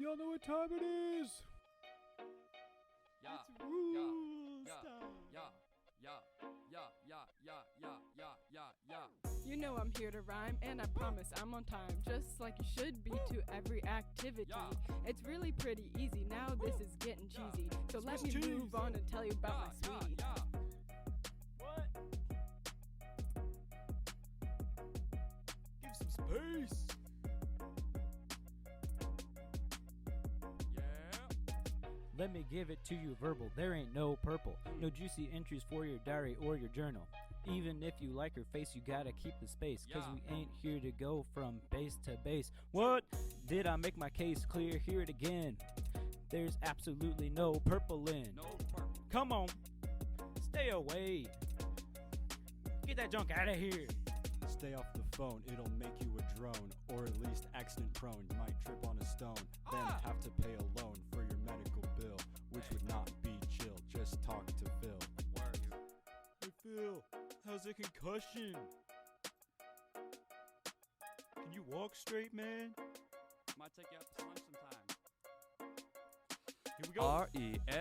Y'all know what time it is. Yeah, It's rule yeah, time. yeah. You know I'm here to rhyme, and I promise I'm on time, just like you should be to every activity. Yeah. It's really pretty easy, now this is getting cheesy, so let me Swiss move cheese. on and tell you about my sweetie. What? Give some space. Let me give it to you verbal, there ain't no purple. No juicy entries for your diary or your journal. Even if you like her face, you gotta keep the space, cause we ain't here to go from base to base. What? Did I make my case clear? Hear it again. There's absolutely no purple in. No purple. Come on, stay away. Get that junk out of here. Stay off the phone, it'll make you a drone, or at least accident prone. You might trip on a stone, then have to pay a loan for your medical bill, which would not be chill. Just talk to Phil. Hey Phil, how's the concussion? Can you walk straight, man? Might take you out to lunch sometime. Here we go.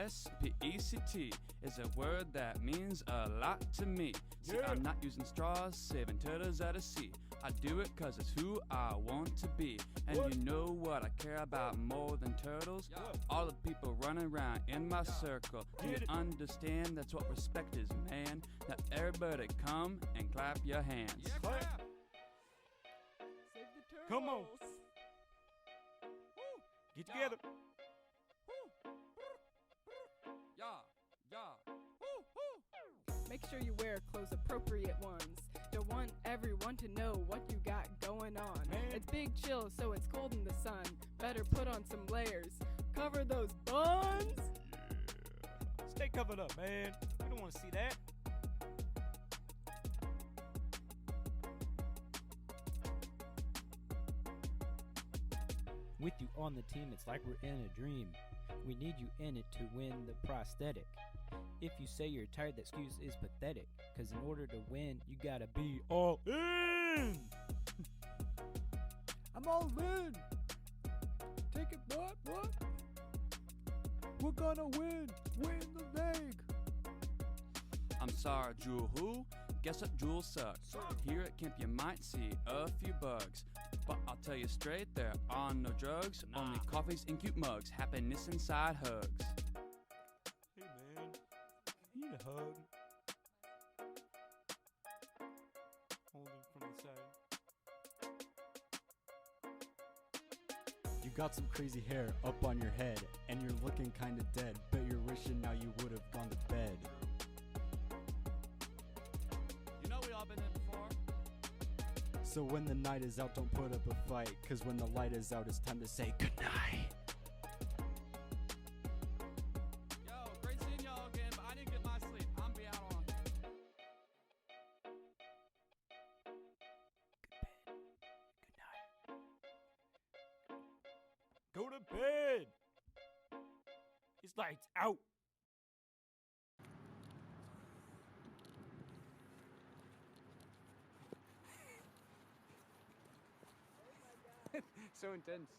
R-E-S-P-E-C-T is a word that means a lot to me. See, Yeah. I'm not using straws, saving turtles out of sea. I do it cause it's who I want to be. And What? you know what I care about more than turtles? All the people running around in my circle. Do you Get it. understand that's what respect is, man? Now everybody come and clap your hands. Clap. Save the turtles. Come on. Get together. Yeah. Make sure you wear clothes appropriate ones. Don't want everyone to know what you got going on. Man. It's big chill, so it's cold in the sun. Better put on some layers. Cover those buns. Stay covered up, man. We don't want to see that. With you on the team, it's like we're in a dream. We need you in it to win the prosthetic. If you say you're tired, that excuse is pathetic. Cause in order to win, you gotta be all in! I'm all in. Take it, what? We're gonna win the leg. I'm sorry, Jewel who? Guess what, Jewel sucks. Here at camp you might see a few bugs, but I'll tell you straight, there are no drugs. Only coffees and cute mugs, happiness inside hugs. Hey man, you need a hug. Hold it from the side. You got some crazy hair up on your head, and you're looking kinda dead. Bet you're wishing now you would've gone to bed. You know we all been there before. So when the night is out, don't put up a fight, cause when the light is out, it's time to say goodnight. Yo, great seeing y'all again, but I didn't get my sleep. I'm be out on. Good night. Go to bed! It's lights out! So intense.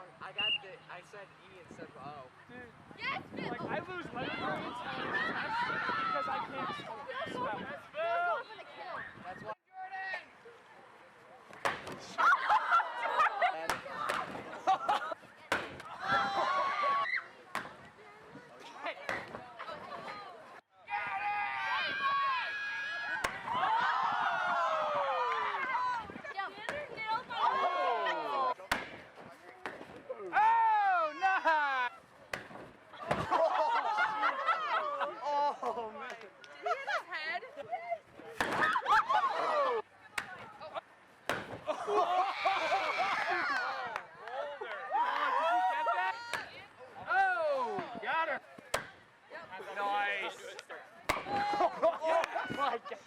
I said E instead of O. Yes, Phil! Like, I lose letter grades and it's actually because I can't spell. Phil's going for the kill. That's why. Oh, man. Did he hit his head? Got her. Nice. Oh, my God.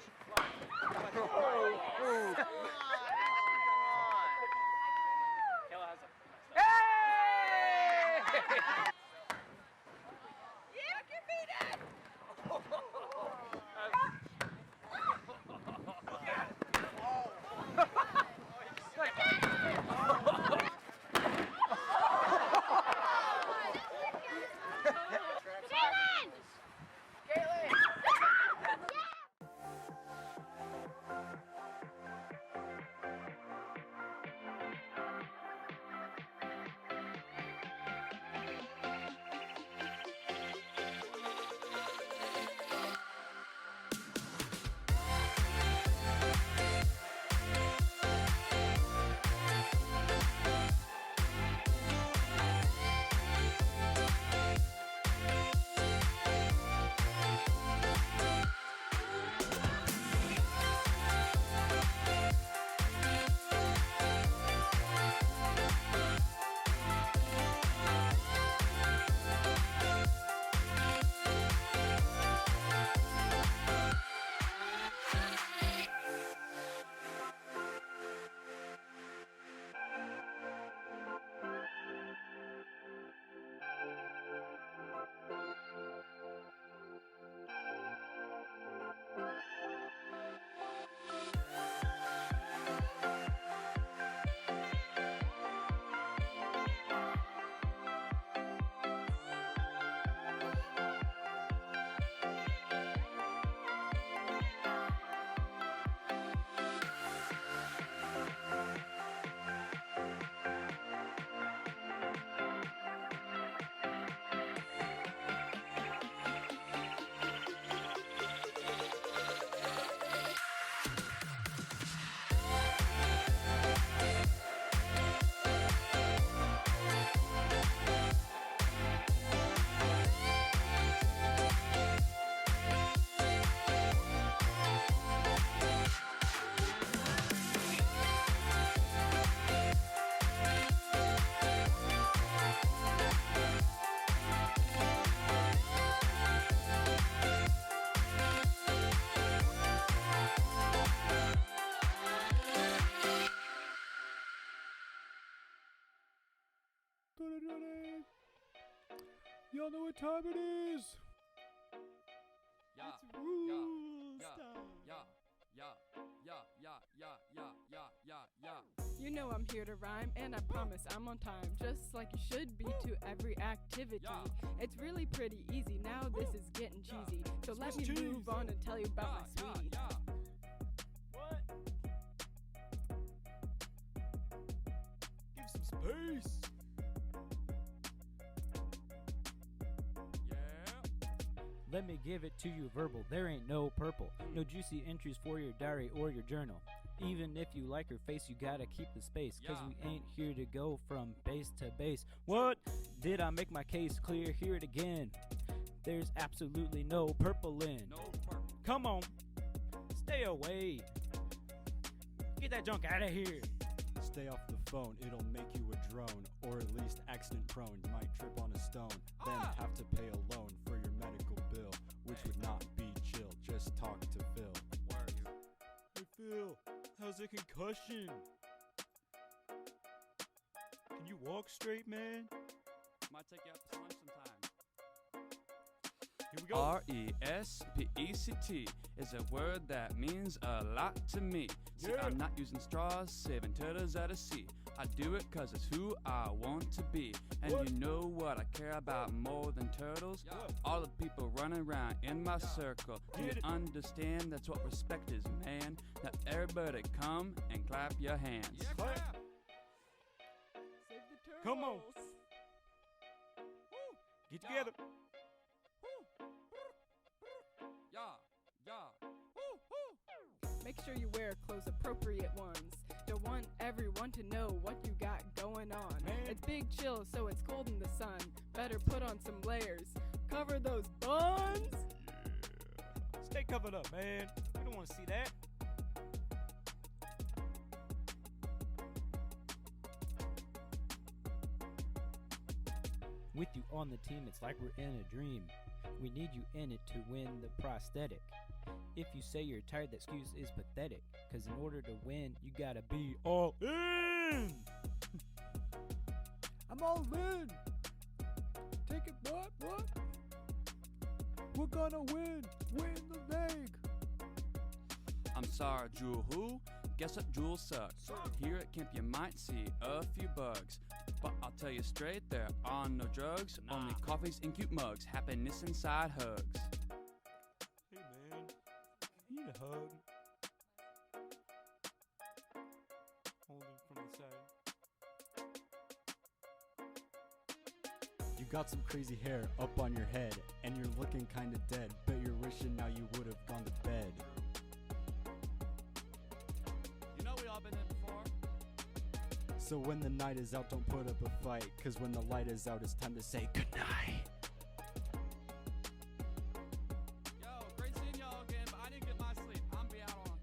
Y'all know what time it is? Yeah, It's rules yeah, time. yeah. You know I'm here to rhyme, and I promise I'm on time, just like you should be to every activity. Yeah. It's really pretty easy, now this is getting cheesy, so let me Swiss cheese. move on and tell you about my sweetie. What? Give some space. Let me give it to you verbal, there ain't no purple. No juicy entries for your diary or your journal. Even if you like her face, you gotta keep the space, cause Yeah. we ain't here to go from base to base. What? Did I make my case clear? Hear it again. There's absolutely no purple in. No purple. Come on, stay away. Get that junk out of here. Stay off the phone, it'll make you a drone, or at least accident prone. You might trip on a stone, then have to pay a loan for your medical bill, which would not be chill. Just talk to Phil. Where are you? Hey Phil, how's a concussion? Can you walk straight, man? Might take you out to lunch sometime. Here we go. R-E-S-P-E-C-T is a word that means a lot to me. See, Yeah. I'm not using straws, saving turtles out of sea. I do it 'cause it's who I want to be. And What? you know what I care about more than turtles? All the people running around in my circle. Do you Get it. understand that's what respect is, man? Now everybody come and clap your hands. Clap. Save the turtles. Come on. Get together. Make sure you wear clothes appropriate ones. Don't want everyone to know what you got going on. Man. It's big chill, so it's cold in the sun. Better put on some layers. Cover those buns. Stay covered up, man. We don't want to see that. With you on the team, it's like we're in a dream. We need you in it to win the prosthetic. If you say you're tired, that excuse is pathetic. 'Cause in order to win, you gotta be all in. I'm all in. Take it, what? We're gonna win. Win the leg. I'm sorry, Jewel who? Guess what, Jewel sucks. Here at camp you might see a few bugs. But I'll tell you straight, there are no drugs. Only coffees and cute mugs. Happiness inside hugs. Hey, man. You need a hug. Holding from the side. You got some crazy hair up on your head, and you're looking kinda dead. Bet you're wishing now you would've gone to bed. You know we all been there before. So when the night is out, don't put up a fight. 'Cause when the light is out, it's time to say goodnight. Yo, great seeing y'all again, but I didn't get my sleep. I'm be out on.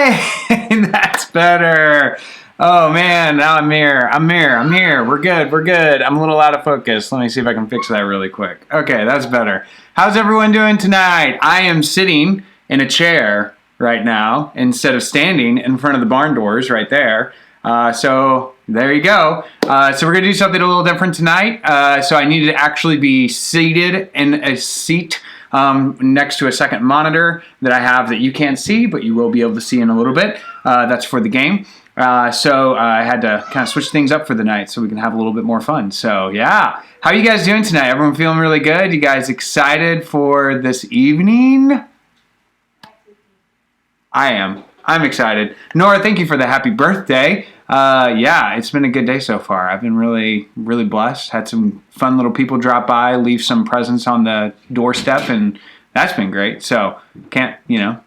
Yay! That's better. Oh man, now I'm here. We're good. I'm a little out of focus. Let me see if I can fix that really quick. Okay, that's better. How's everyone doing tonight? I am sitting in a chair right now instead of standing in front of the barn doors right there. So there you go. So we're gonna do something a little different tonight. So I needed to actually be seated in a seat next to a second monitor that I have that you can't see, but you will be able to see in a little bit. That's for the game. So I had to kind of switch things up for the night so we can have a little bit more fun. So yeah, how are you guys doing tonight? Everyone feeling really good? You guys excited for this evening? I am. I'm excited. Nora, thank you for the happy birthday. Yeah, it's been a good day so far. I've been really, really blessed. Had some fun little people drop by, leave some presents on the doorstep, and that's been great. So can't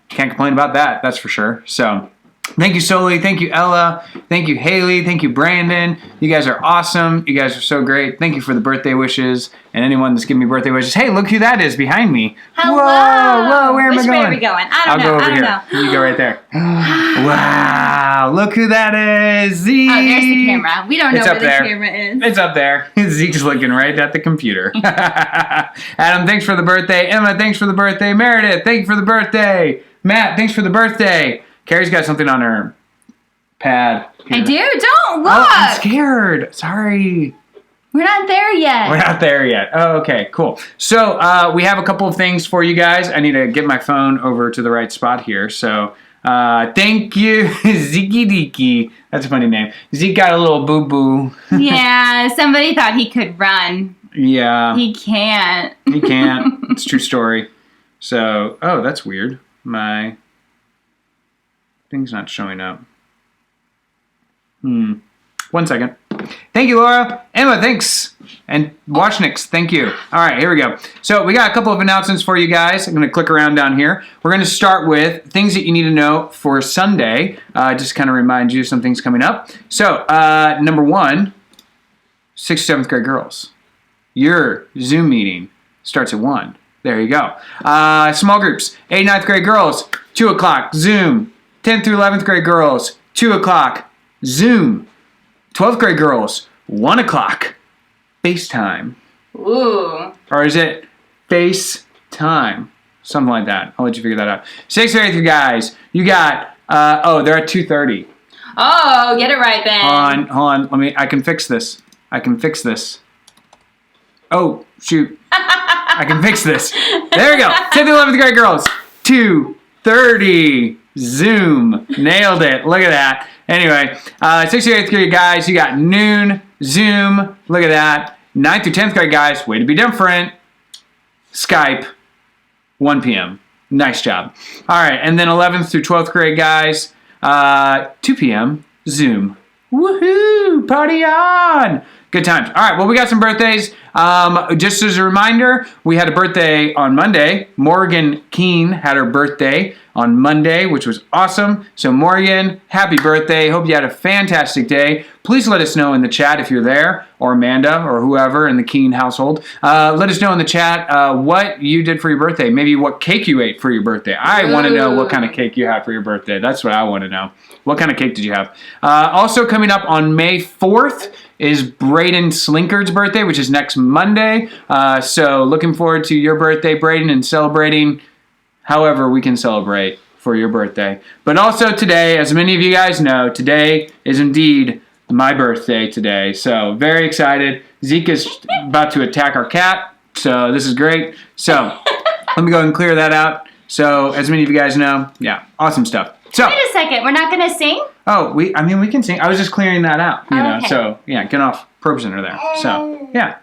complain about that. That's for sure. So thank you, Soli. Thank you, Ella. Thank you, Haley. Thank you, Brandon. You guys are awesome. You guys are so great. Thank you for the birthday wishes. And anyone that's giving me birthday wishes, hey, look who that is behind me. Hello. Whoa, where am I going? Which way are we going? I'll go over here. You go right there. Wow, look who that is. Zeke. Oh, there's the camera. We don't know where the camera is. It's up there. Zeke's looking right at the computer. Adam, thanks for the birthday. Emma, thanks for the birthday. Meredith, thank you for the birthday. Matt, thanks for the birthday. Carrie's got something on her pad. Here. I do? Don't look. Oh, I'm scared. Sorry. We're not there yet. We're not there yet. Oh, okay, cool. So we have a couple of things for you guys. I need to get my phone over to the right spot here. So thank you, Zeke Deeke. That's a funny name. Zeke got a little boo-boo. Yeah, somebody thought he could run. Yeah. He can't. He can't. It's a true story. So, oh, that's weird. My thing's not showing up. 1 second. Thank you, Laura. Emma, thanks. And Washnix, thank you. All right, here we go. So we got a couple of announcements for you guys. I'm going to click around down here. We're going to start with things that you need to know for Sunday. Just kind of remind you of some things coming up. So, number 1, 6th, 7th grade girls. Your Zoom meeting starts at 1. There you go. Small groups. 8th, 9th grade girls, 2 o'clock, Zoom. 10th through 11th grade girls, 2 o'clock, Zoom. 12th grade girls, 1 o'clock, FaceTime. Ooh. Or is it FaceTime? Something like that. I'll let you figure that out. 6th or 8th grade guys, you got, they're at 2:30. Oh, get it right, Ben. Hold on. I can fix this. Oh, shoot. I can fix this. There we go. 10th and 11th grade girls, 2:30. Zoom. Nailed it. Look at that. Anyway, 6th or 8th grade guys, you got noon, Zoom. Look at that. 9th through 10th grade guys, way to be different. Skype, 1 p.m. Nice job. All right, and then 11th through 12th grade guys, 2 p.m. Zoom. Woohoo! Party on! Good times. All right, well, we got some birthdays. Just as a reminder, we had a birthday on Monday. Morgan Keene had her birthday on Monday, which was awesome. So Morgan, happy birthday. Hope you had a fantastic day. Please let us know in the chat if you're there, or Amanda, or whoever in the Keene household. Let us know in the chat what you did for your birthday. Maybe what cake you ate for your birthday. I want to know what kind of cake you had for your birthday. That's what I want to know. What kind of cake did you have? Also coming up on May 4th is Braden Slinkard's birthday, which is next Monday. So looking forward to your birthday, Braden, and celebrating however we can celebrate for your birthday. But also today, as many of you guys know, today is indeed my birthday today. So very excited. Zeke is about to attack our cat. So this is great. So let me go and clear that out. So as many of you guys know, yeah, awesome stuff. So wait a second, we're not going to sing? Oh, we can sing. I was just clearing that out, you know. Okay. So yeah, get off Probe Center there. So yeah.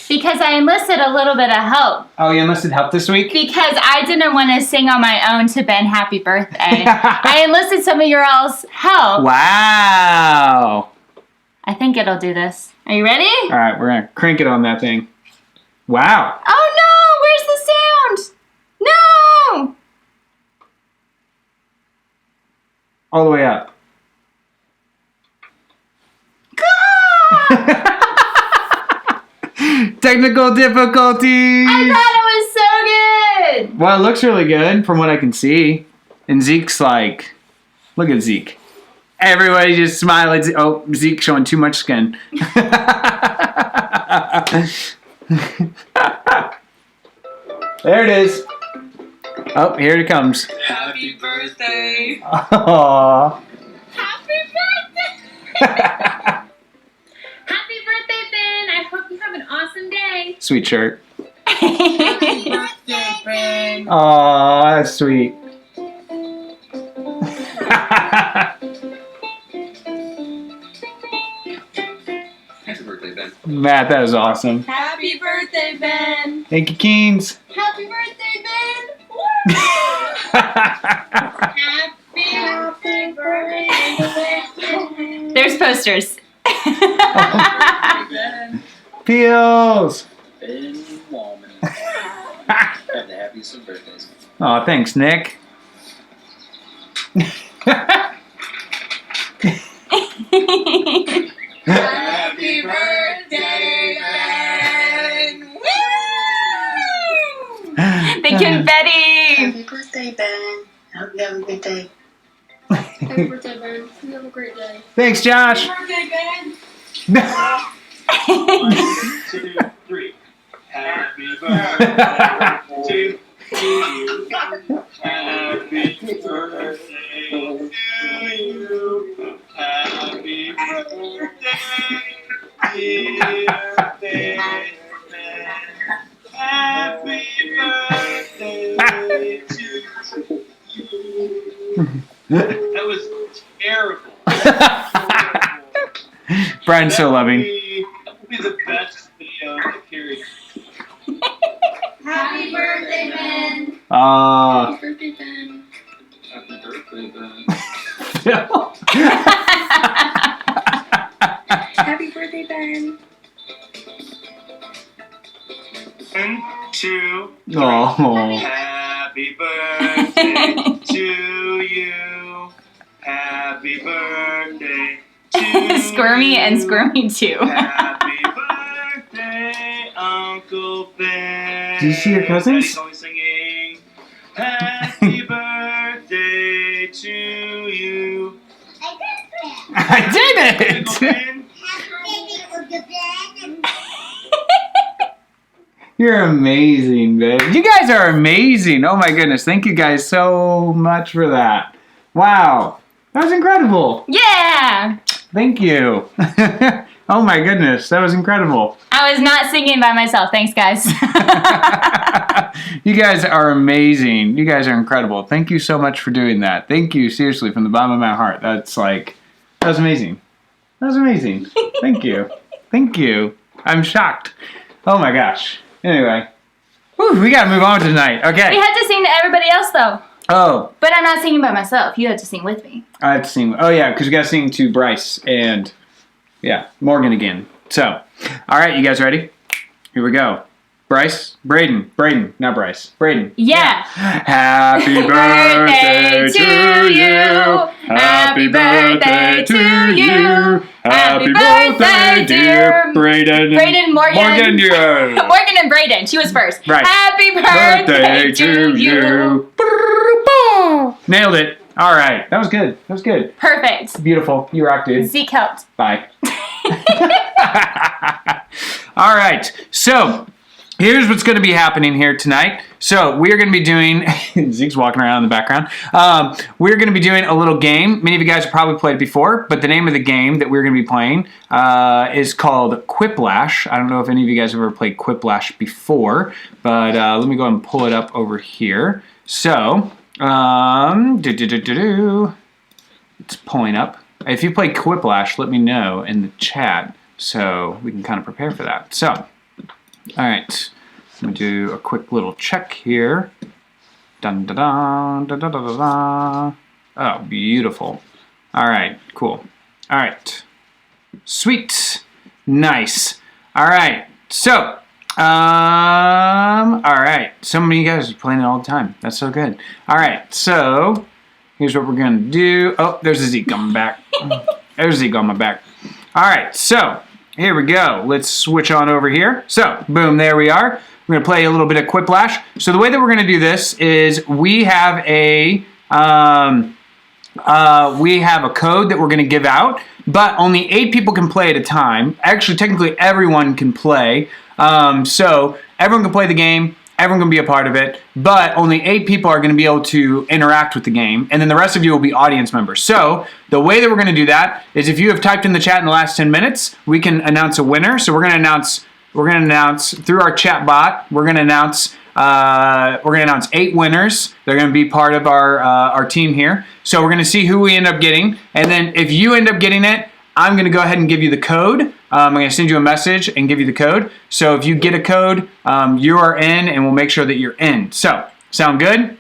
Because I enlisted a little bit of help. Oh, you enlisted help this week? Because I didn't want to sing on my own to Ben Happy Birthday. I enlisted some of your all's help. Wow. I think it'll do this. Are you ready? All right, we're going to crank it on that thing. Wow. Oh no, where's the sound? No! All the way up. Technical difficulties. I thought it was so good. Well, it looks really good from what I can see. And Zeke's like, look at Zeke. Everybody just smile at Zeke. Oh, Zeke's showing too much skin. There it is. Oh, here it comes. Happy birthday! Aww. Happy birthday! Happy birthday, Ben! I hope you have an awesome day. Sweet shirt. Happy birthday, Ben! Aww, that's sweet. Happy birthday, Ben. Matt, that is awesome. Happy birthday, Ben! Thank you, Keens. Happy birthday, Ben! Happy birthday. There's posters. Peels. Ben Wallman. Have the happiest of birthdays. Oh, thanks, Nick. Happy birthday, Ben! The confetti. Happy birthday, Ben. I hope you have a good day. Happy birthday, Ben. You have a great day. Thanks, Josh. Birthday, Ben! 1, 2, 3. Happy birthday to you. Happy birthday to you. Happy birthday, dear Ben. Happy birthday to you. That was terrible. Brian's so loving. That would be the best video to carry. Happy birthday, Ben! Ah. Happy birthday, Ben. Happy birthday, Ben. Happy birthday, Ben. 1, 2, 3. Oh. Happy birthday to you. Happy birthday to Squirmy and you. Squirmy too. Happy birthday, Uncle Ben. Do you see your cousins? Daddy's always singing. Happy birthday to you. I did Uncle it! Ben. You're amazing, babe. You guys are amazing. Oh my goodness. Thank you guys so much for that. Wow. That was incredible. Yeah. Thank you. Oh my goodness. That was incredible. I was not singing by myself. Thanks, guys. You guys are amazing. You guys are incredible. Thank you so much for doing that. Thank you, seriously, from the bottom of my heart. That was amazing. That was amazing. Thank you. Thank you. I'm shocked. Oh my gosh. Anyway. Whew, we gotta move on tonight. Okay. We had to sing to everybody else, though. Oh, But I'm not singing by myself. You have to sing with me. I have to sing. Oh yeah, because we gotta sing to Bryce and Morgan again. So, all right, you guys ready? Here we go. Bryce, Braden, not Bryce, Braden. Yeah. Happy birthday to you. Happy birthday to you. Happy birthday, dear Braden. Morgan. Morgan, yeah. Morgan and Braden. She was first. Right. Happy birthday to you. Nailed it. All right, that was good. That was good. Perfect. Beautiful. You rocked, dude. Zeke helped. Bye. All right, so here's what's going to be happening here tonight. So we're going to be doing, Zeke's walking around in the background. We're going to be doing a little game. Many of you guys have probably played it before, but the name of the game that we're going to be playing is called Quiplash. I don't know if any of you guys have ever played Quiplash before, but let me go ahead and pull it up over here. So, it's pulling up. If you play Quiplash, let me know in the chat so we can kind of prepare for that. So, all right, let me do a quick little check here. Dun da da da da da da da. Oh, beautiful. All right, cool. All right, sweet, nice. All right, so. All right. So many of you guys are playing it all the time. That's so good. All right. So here's what we're gonna do. Oh, there's a Zeke on my back. There's Zeke on my back. All right. So here we go. Let's switch on over here. So boom, there we are. We're going to play a little bit of Quiplash. So the way that we're going to do this is we have a code that we're going to give out, but only 8 people can play at a time. Actually, technically, everyone can play. So everyone can play the game. Everyone can be a part of it, but only 8 people are going to be able to interact with the game, and then the rest of you will be audience members. So the way that we're going to do that is if you have typed in the chat in the last 10 minutes, we can announce a winner. So we're going to announce through our chat bot. We're going to announce 8 winners. They're going to be part of our team here. So we're going to see who we end up getting, and then if you end up getting it, I'm going to go ahead and give you the code. I'm going to send you a message and give you the code. So if you get a code, you are in, and we'll make sure that you're in. So, sound good?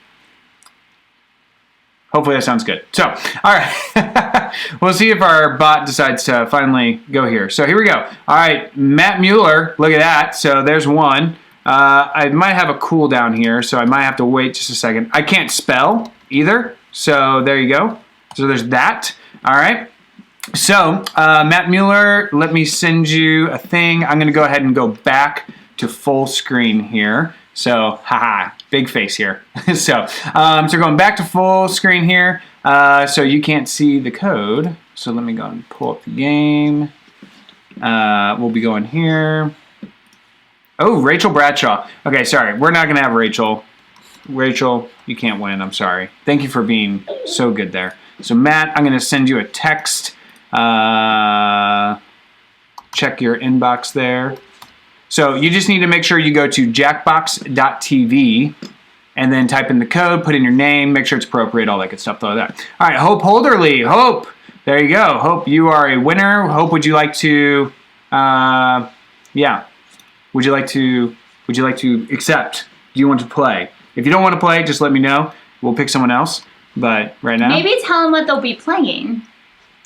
Hopefully that sounds good. So, all right. We'll see if our bot decides to finally go here. So here we go. All right, Matt Mueller, look at that. So there's one. I might have a cooldown here, so I might have to wait just a second. I can't spell either, so there you go. So there's that. All right. So, Matt Mueller, let me send you a thing. I'm going to go ahead and go back to full screen here. So, haha, big face here. So going back to full screen here. So you can't see the code. So let me go and pull up the game. We'll be going here. Oh, Rachel Bradshaw. Okay, sorry. We're not going to have Rachel. Rachel, you can't win. I'm sorry. Thank you for being so good there. So, Matt, I'm going to send you a text. Check your inbox there. So you just need to make sure you go to jackbox.tv and then type in the code, put in your name, make sure it's appropriate, all that good stuff, all that. All right, Hope Holderly. Hope, there you go. Hope, you are a winner. Hope, would you like to, would you like to accept? Do you want to play? If you don't want to play, just let me know. We'll pick someone else. But right now, maybe tell them what they'll be playing.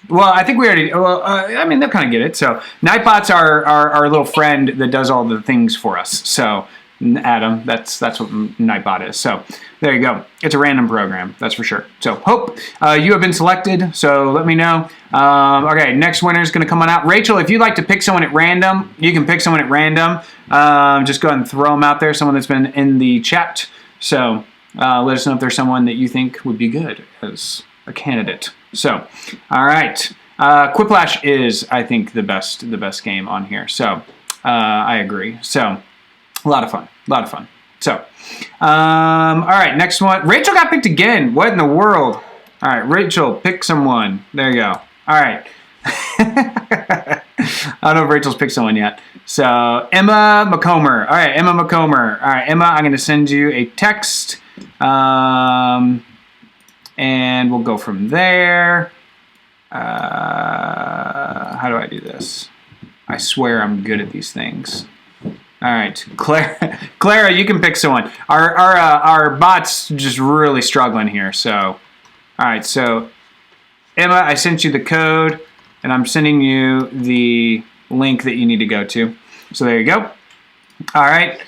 Well, I think we already. Well, I mean, they'll kind of get it. So, Nightbot's our little friend that does all the things for us. So, Adam, that's what Nightbot is. So, there you go. It's a random program, that's for sure. So, Hope, you have been selected. So, let me know. Okay, next winner is going to come on out. Rachel, if you'd like to pick someone at random, you can pick someone at random. Just go ahead and throw them out there. Someone that's been in the chat. So, let us know if there's someone that you think would be good as a candidate. So, all right. Quiplash is, I think, the best game on here. So, I agree. So, a lot of fun. So, all right, next one. Rachel got picked again. What in the world? All right, Rachel, pick someone. There you go. All right. I don't know if Rachel's picked someone yet. So, Emma McComber. All right, Emma McComber. All right, Emma, I'm going to send you a text. And we'll go from there. How do I do this? I swear I'm good at these things. All right, Clara, you can pick someone. Our bot's just really struggling here. So, all right. So, Emma, I sent you the code, and I'm sending you the link that you need to go to. So there you go. All right.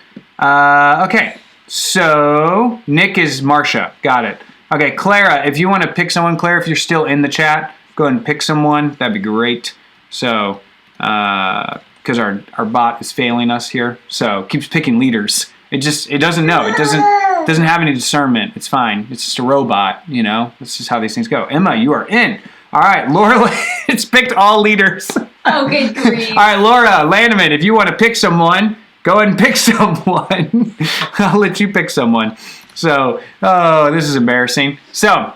Okay. So Nick is Marsha. Got it. Okay, Clara, if you want to pick someone, Clara, if you're still in the chat, go ahead and pick someone. That'd be great. So, because our bot is failing us here, so it keeps picking leaders. It doesn't know. It doesn't have any discernment. It's fine. It's just a robot, you know. That's just how these things go. Emma, you are in. All right, Laura, it's picked all leaders. Oh, good grief. All right, Laura Landeman, if you want to pick someone, go ahead and pick someone. I'll let you pick someone. So, oh, this is embarrassing. So,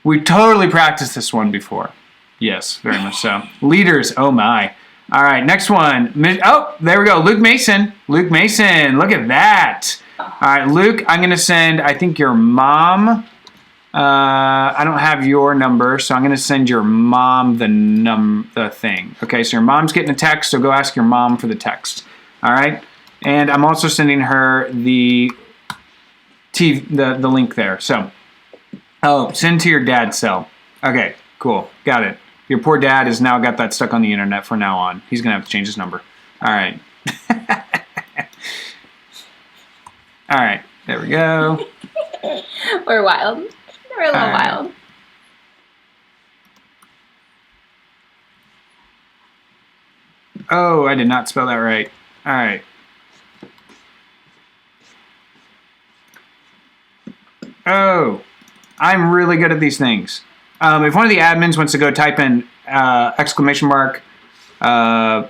we totally practiced this one before. Yes, very much so. Leaders, oh my. All right, next one. Oh, there we go. Luke Mason. Luke Mason, look at that. All right, Luke, I'm going to send, I think, your mom. I don't have your number, so I'm going to send your mom the thing. Okay, so your mom's getting a text, so go ask your mom for the text. All right? And I'm also sending her the link there. So, oh, send to your dad's cell. Okay, cool. Got it. Your poor dad has now got that stuck on the internet from now on. He's going to have to change his number. All right. All right. There we go. We're wild. We're a little wild. Oh, I did not spell that right. All right. Oh, I'm really good at these things. If one of the admins wants to go type in exclamation mark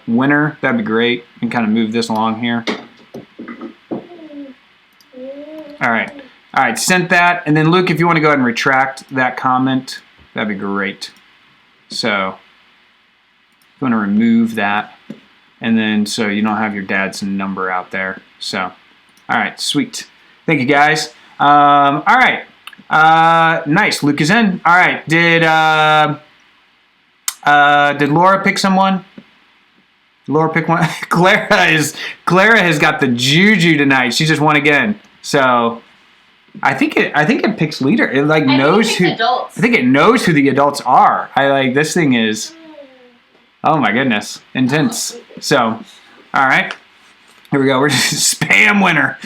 winner, that'd be great. And kind of move this along here. All right. All right, sent that. And then, Luke, if you want to go ahead and retract that comment, that'd be great. So, you want to remove that. And then, so you don't have your dad's number out there. So, all right, sweet. Thank you, guys. All right. Nice. Luke is in. All right. Did Laura pick someone? Laura pick one. Clara has got the juju tonight. She just won again. So I think it picks leader. It like knows who adults. I think it knows who the adults are. This thing is, oh my goodness, intense. So, all right. Here we go. We're just spam winner.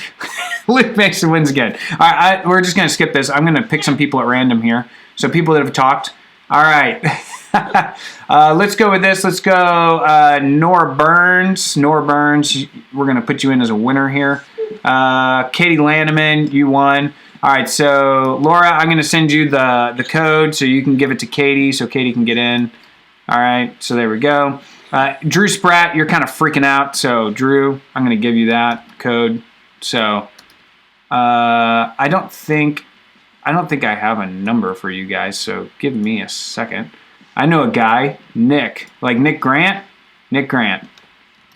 Luke Mason wins again. All right, we're just going to skip this. I'm going to pick some people at random here. So people that have talked. All right. Let's go with this. Let's go Nora Burns. Nora Burns, we're going to put you in as a winner here. Katie Landeman, you won. All right, so Laura, I'm going to send you the code so you can give it to Katie so Katie can get in. All right, so there we go. Drew Spratt, you're kind of freaking out. So Drew, I'm going to give you that code. So I don't think I have a number for you guys. So give me a second. I know a guy, Nick, like Nick Grant. Nick Grant.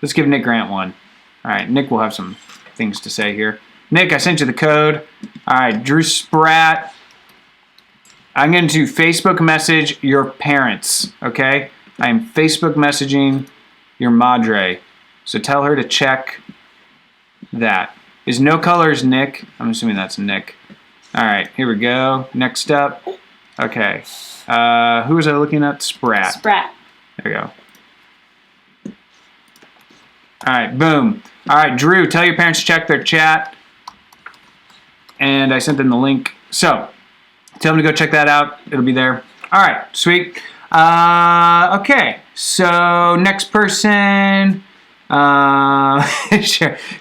Let's give Nick Grant one. All right, Nick will have some things to say here. Nick, I sent you the code. All right, Drew Spratt. I'm going to Facebook message your parents, okay? I am Facebook messaging your madre. So tell her to check that. Is No Colors Nick? I'm assuming that's Nick. All right, here we go. Next up. Okay. Who was I looking at? Spratt. Spratt. There we go. All right, boom. All right, Drew, tell your parents to check their chat. And I sent them the link. So, tell them to go check that out. It'll be there. All right, sweet. Okay, so next person.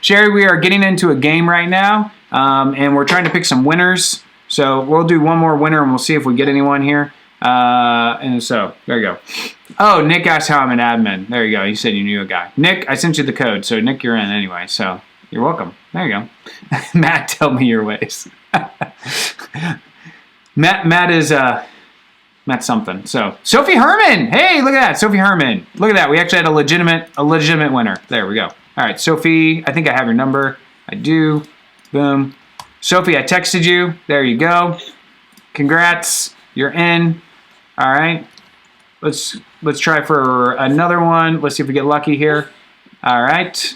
Sherry, we are getting into a game right now. And we're trying to pick some winners. So, we'll do one more winner and we'll see if we get anyone here. And so, there you go. Oh, Nick asked how I'm an admin. There you go. He said you knew a guy. Nick, I sent you the code. So, Nick, you're in anyway. So, you're welcome. There you go. Matt, tell me your ways. Matt is, Matt's something. So, Sophie Herman. Hey, look at that. Sophie Herman. Look at that. We actually had a legitimate winner. There we go. All right, Sophie, I think I have your number. I do. Boom. Sophie, I texted you. There you go. Congrats. You're in. All right. Let's try for another one. Let's see if we get lucky here. All right.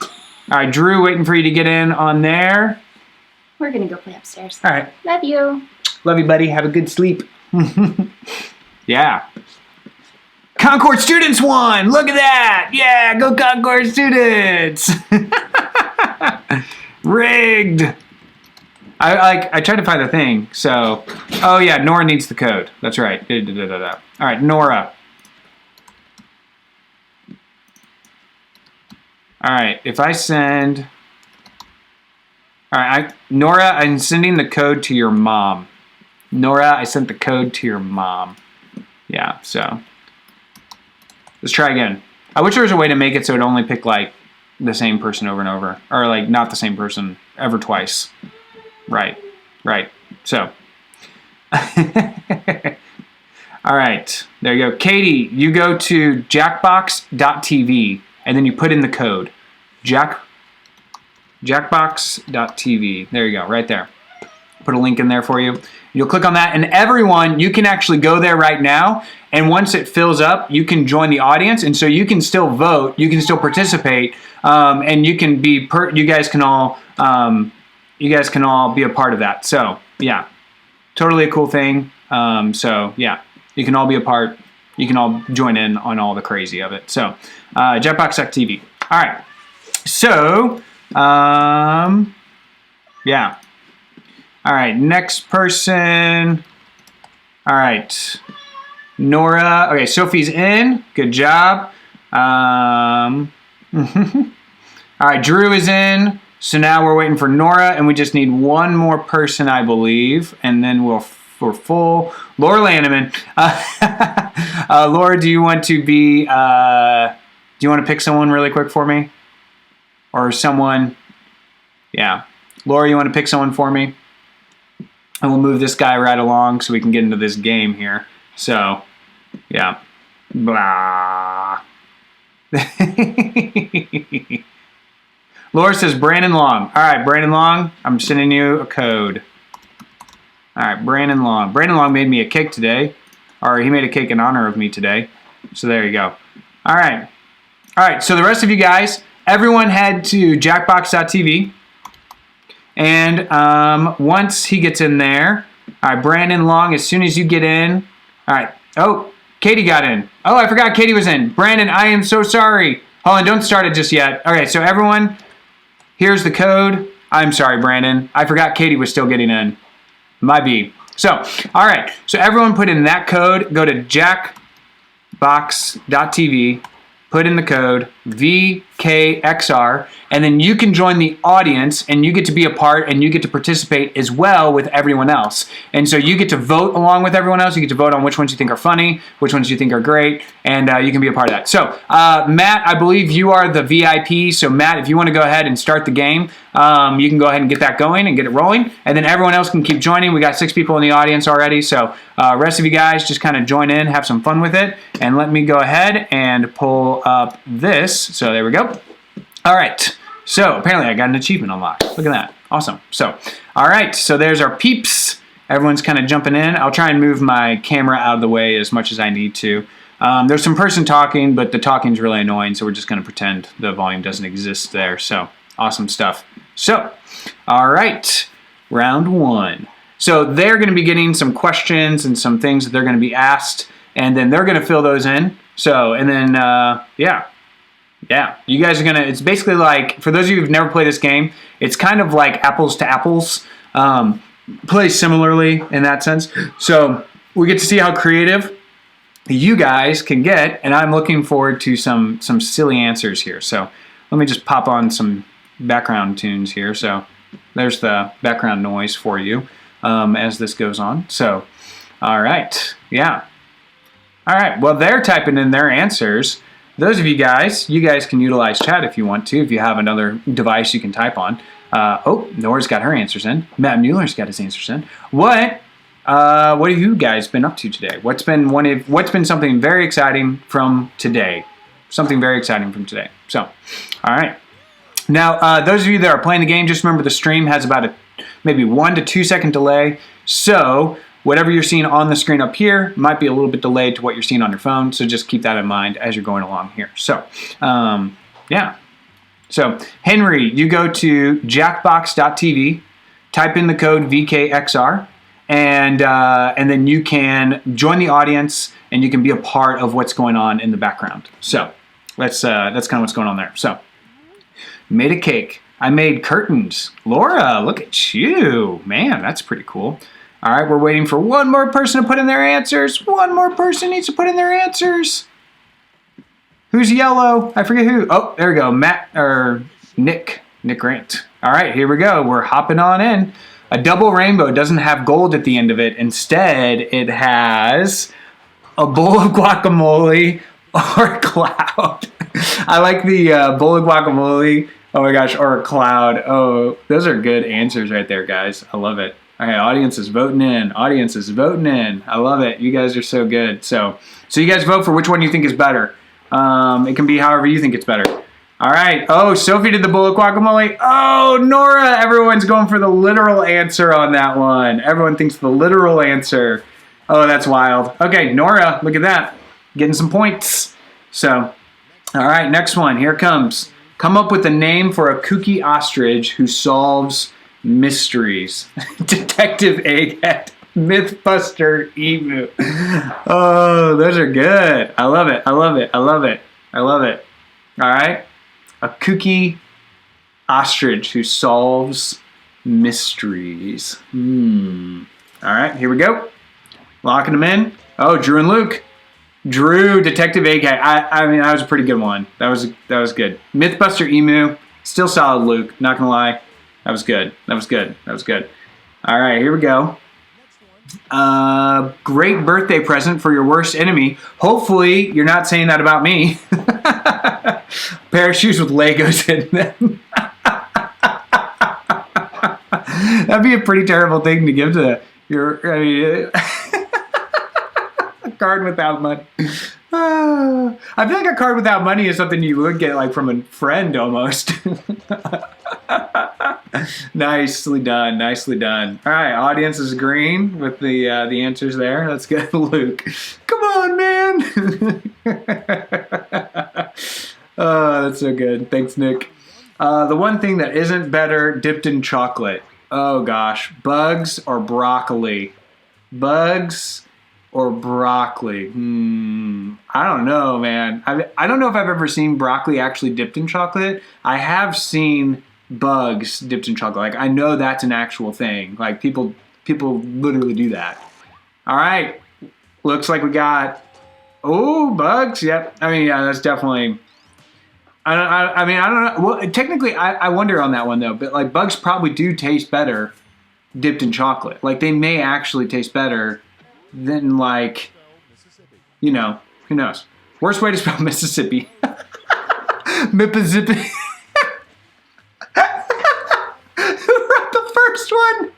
All right, Drew, waiting for you to get in on there. We're going to go play upstairs. All right. Love you. Love you, buddy. Have a good sleep. Yeah. Concord students won. Look at that. Yeah, go Concord students. Rigged. I tried to find the thing. So, oh yeah, Nora needs the code. That's right. All right, Nora. All right, if I send... All right, Nora, I'm sending the code to your mom. Nora, I sent the code to your mom. Yeah, so... Let's try again. I wish there was a way to make it so it only pick, like, the same person over and over. Or, like, not the same person ever twice. Right. So... All right, there you go. Katie, you go to jackbox.tv. And then you put in the code, jackbox.tv. There you go, right there. Put a link in there for you. You'll click on that, and everyone, you can actually go there right now. And once it fills up, you can join the audience, and so you can still vote, you can still participate, and you can be you guys can all be a part of that. So yeah, totally a cool thing. So yeah, you can all be a part. You can all join in on all the crazy of it. So, Jetbox.tv. All right. So, yeah. All right. Next person. All right. Nora. Okay, Sophie's in. Good job. All right, Drew is in. So now we're waiting for Nora, and we just need one more person, I believe, and then we're full. Laura Lanneman. Laura, do you want to be? Do you want to pick someone really quick for me, or someone? Yeah, Laura, you want to pick someone for me? And we'll move this guy right along so we can get into this game here. So, yeah. Blah. Laura says Brandon Long. All right, Brandon Long, I'm sending you a code. All right, Brandon Long. Brandon Long made me a cake today. Or he made a cake in honor of me today. So there you go. All right. All right, so the rest of you guys, everyone head to jackbox.tv. And once he gets in there, all right, Brandon Long, as soon as you get in, all right. Oh, Katie got in. Oh, I forgot Katie was in. Brandon, I am so sorry. Hold on, don't start it just yet. Okay, so everyone, here's the code. I'm sorry, Brandon. I forgot Katie was still getting in. My B. So, all right. So everyone put in that code. Go to jackbox.tv. Put in the code VKXR, and then you can join the audience, and you get to be a part, and you get to participate as well with everyone else. And so you get to vote along with everyone else. You get to vote on which ones you think are funny, which ones you think are great, and you can be a part of that. So, Matt, I believe you are the VIP. So, Matt, if you want to go ahead and start the game, you can go ahead and get that going and get it rolling, and then everyone else can keep joining. We got 6 people in the audience already, so rest of you guys just kind of join in, have some fun with it, and let me go ahead and pull up this. So there we go. All right. So apparently I got an achievement unlocked. Look at that. Awesome. So, all right. So there's our peeps. Everyone's kind of jumping in. I'll try and move my camera out of the way as much as I need to. There's some person talking, but the talking's really annoying, so we're just going to pretend the volume doesn't exist there. So awesome stuff. So, all right. Round 1. So they're going to be getting some questions and some things that they're going to be asked, and then they're going to fill those in. So, and then, yeah, you guys are going to, it's basically like, for those of you who've never played this game, it's kind of like apples to apples, play similarly in that sense. So we get to see how creative you guys can get, and I'm looking forward to some silly answers here. So let me just pop on some background tunes here. So there's the background noise for you as this goes on. So, all right, yeah. All right, well, they're typing in their answers. Those of you guys can utilize chat if you want to. If you have another device you can type on. Oh, Nora's got her answers in. Matt Mueller's got his answers in. What have you guys been up to today? What's been something very exciting from today? Something very exciting from today. So, all right. Now, those of you that are playing the game, just remember the stream has about a maybe 1 to 2 second delay. So whatever you're seeing on the screen up here might be a little bit delayed to what you're seeing on your phone. So just keep that in mind as you're going along here. So, yeah. So Henry, you go to jackbox.tv, type in the code VKXR, and then you can join the audience and you can be a part of what's going on in the background. So that's kind of what's going on there. So made a cake. I made curtains. Laura, look at you. Man, that's pretty cool. All right, we're waiting for one more person to put in their answers. One more person needs to put in their answers. Who's yellow? I forget who. Oh, there we go. Nick Grant. All right, here we go. We're hopping on in. A double rainbow doesn't have gold at the end of it. Instead, it has a bowl of guacamole or a cloud. I like the bowl of guacamole. Oh my gosh, or a cloud. Oh, those are good answers right there, guys. I love it. All right, audience is voting in. Audience is voting in. I love it. You guys are so good. So you guys vote for which one you think is better. It can be however you think it's better. All right. Oh, Sophie did the bowl of guacamole. Oh, Nora. Everyone's going for the literal answer on that one. Everyone thinks the literal answer. Oh, that's wild. Okay, Nora, look at that. Getting some points. So, all right, next one. Here it comes. Come up with a name for a kooky ostrich who solves mysteries. Detective Egghead. Mythbuster Emu. Oh, those are good. I love it. I love it. I love it. I love it. All right. A kooky ostrich who solves mysteries. All right, here we go. Locking them in. Oh, Drew and Luke. Drew, Detective Egghead. I mean, that was a pretty good one. That was good. Mythbuster Emu Still solid, Luke. Not gonna lie. That was good. That was good. That was good. All right, here we go. Great birthday present for your worst enemy. Hopefully, you're not saying that about me. Pair of shoes with Legos in them. That'd be a pretty terrible thing to give to a card without money. I feel like a card without money is something you would get like from a friend almost. Nicely done, nicely done. All right, audience is agreeing with the answers there. Let's get Luke. Come on, man. Oh, that's so good. Thanks, Nick. The one thing that isn't better dipped in chocolate. Oh gosh, bugs or broccoli? Bugs or broccoli? I don't know, man. I don't know if I've ever seen broccoli actually dipped in chocolate. I have seen bugs dipped in chocolate. Like, I know that's an actual thing. Like, people literally do that. All right, looks like we got, oh, bugs. Yep. I mean, yeah, that's definitely. I mean, I don't know. Well, technically, I wonder on that one though. But like, bugs probably do taste better dipped in chocolate. Like, they may actually taste better than, like, you know, who knows? Worst way to spell Mississippi. Mississippi. Who wrote the first one?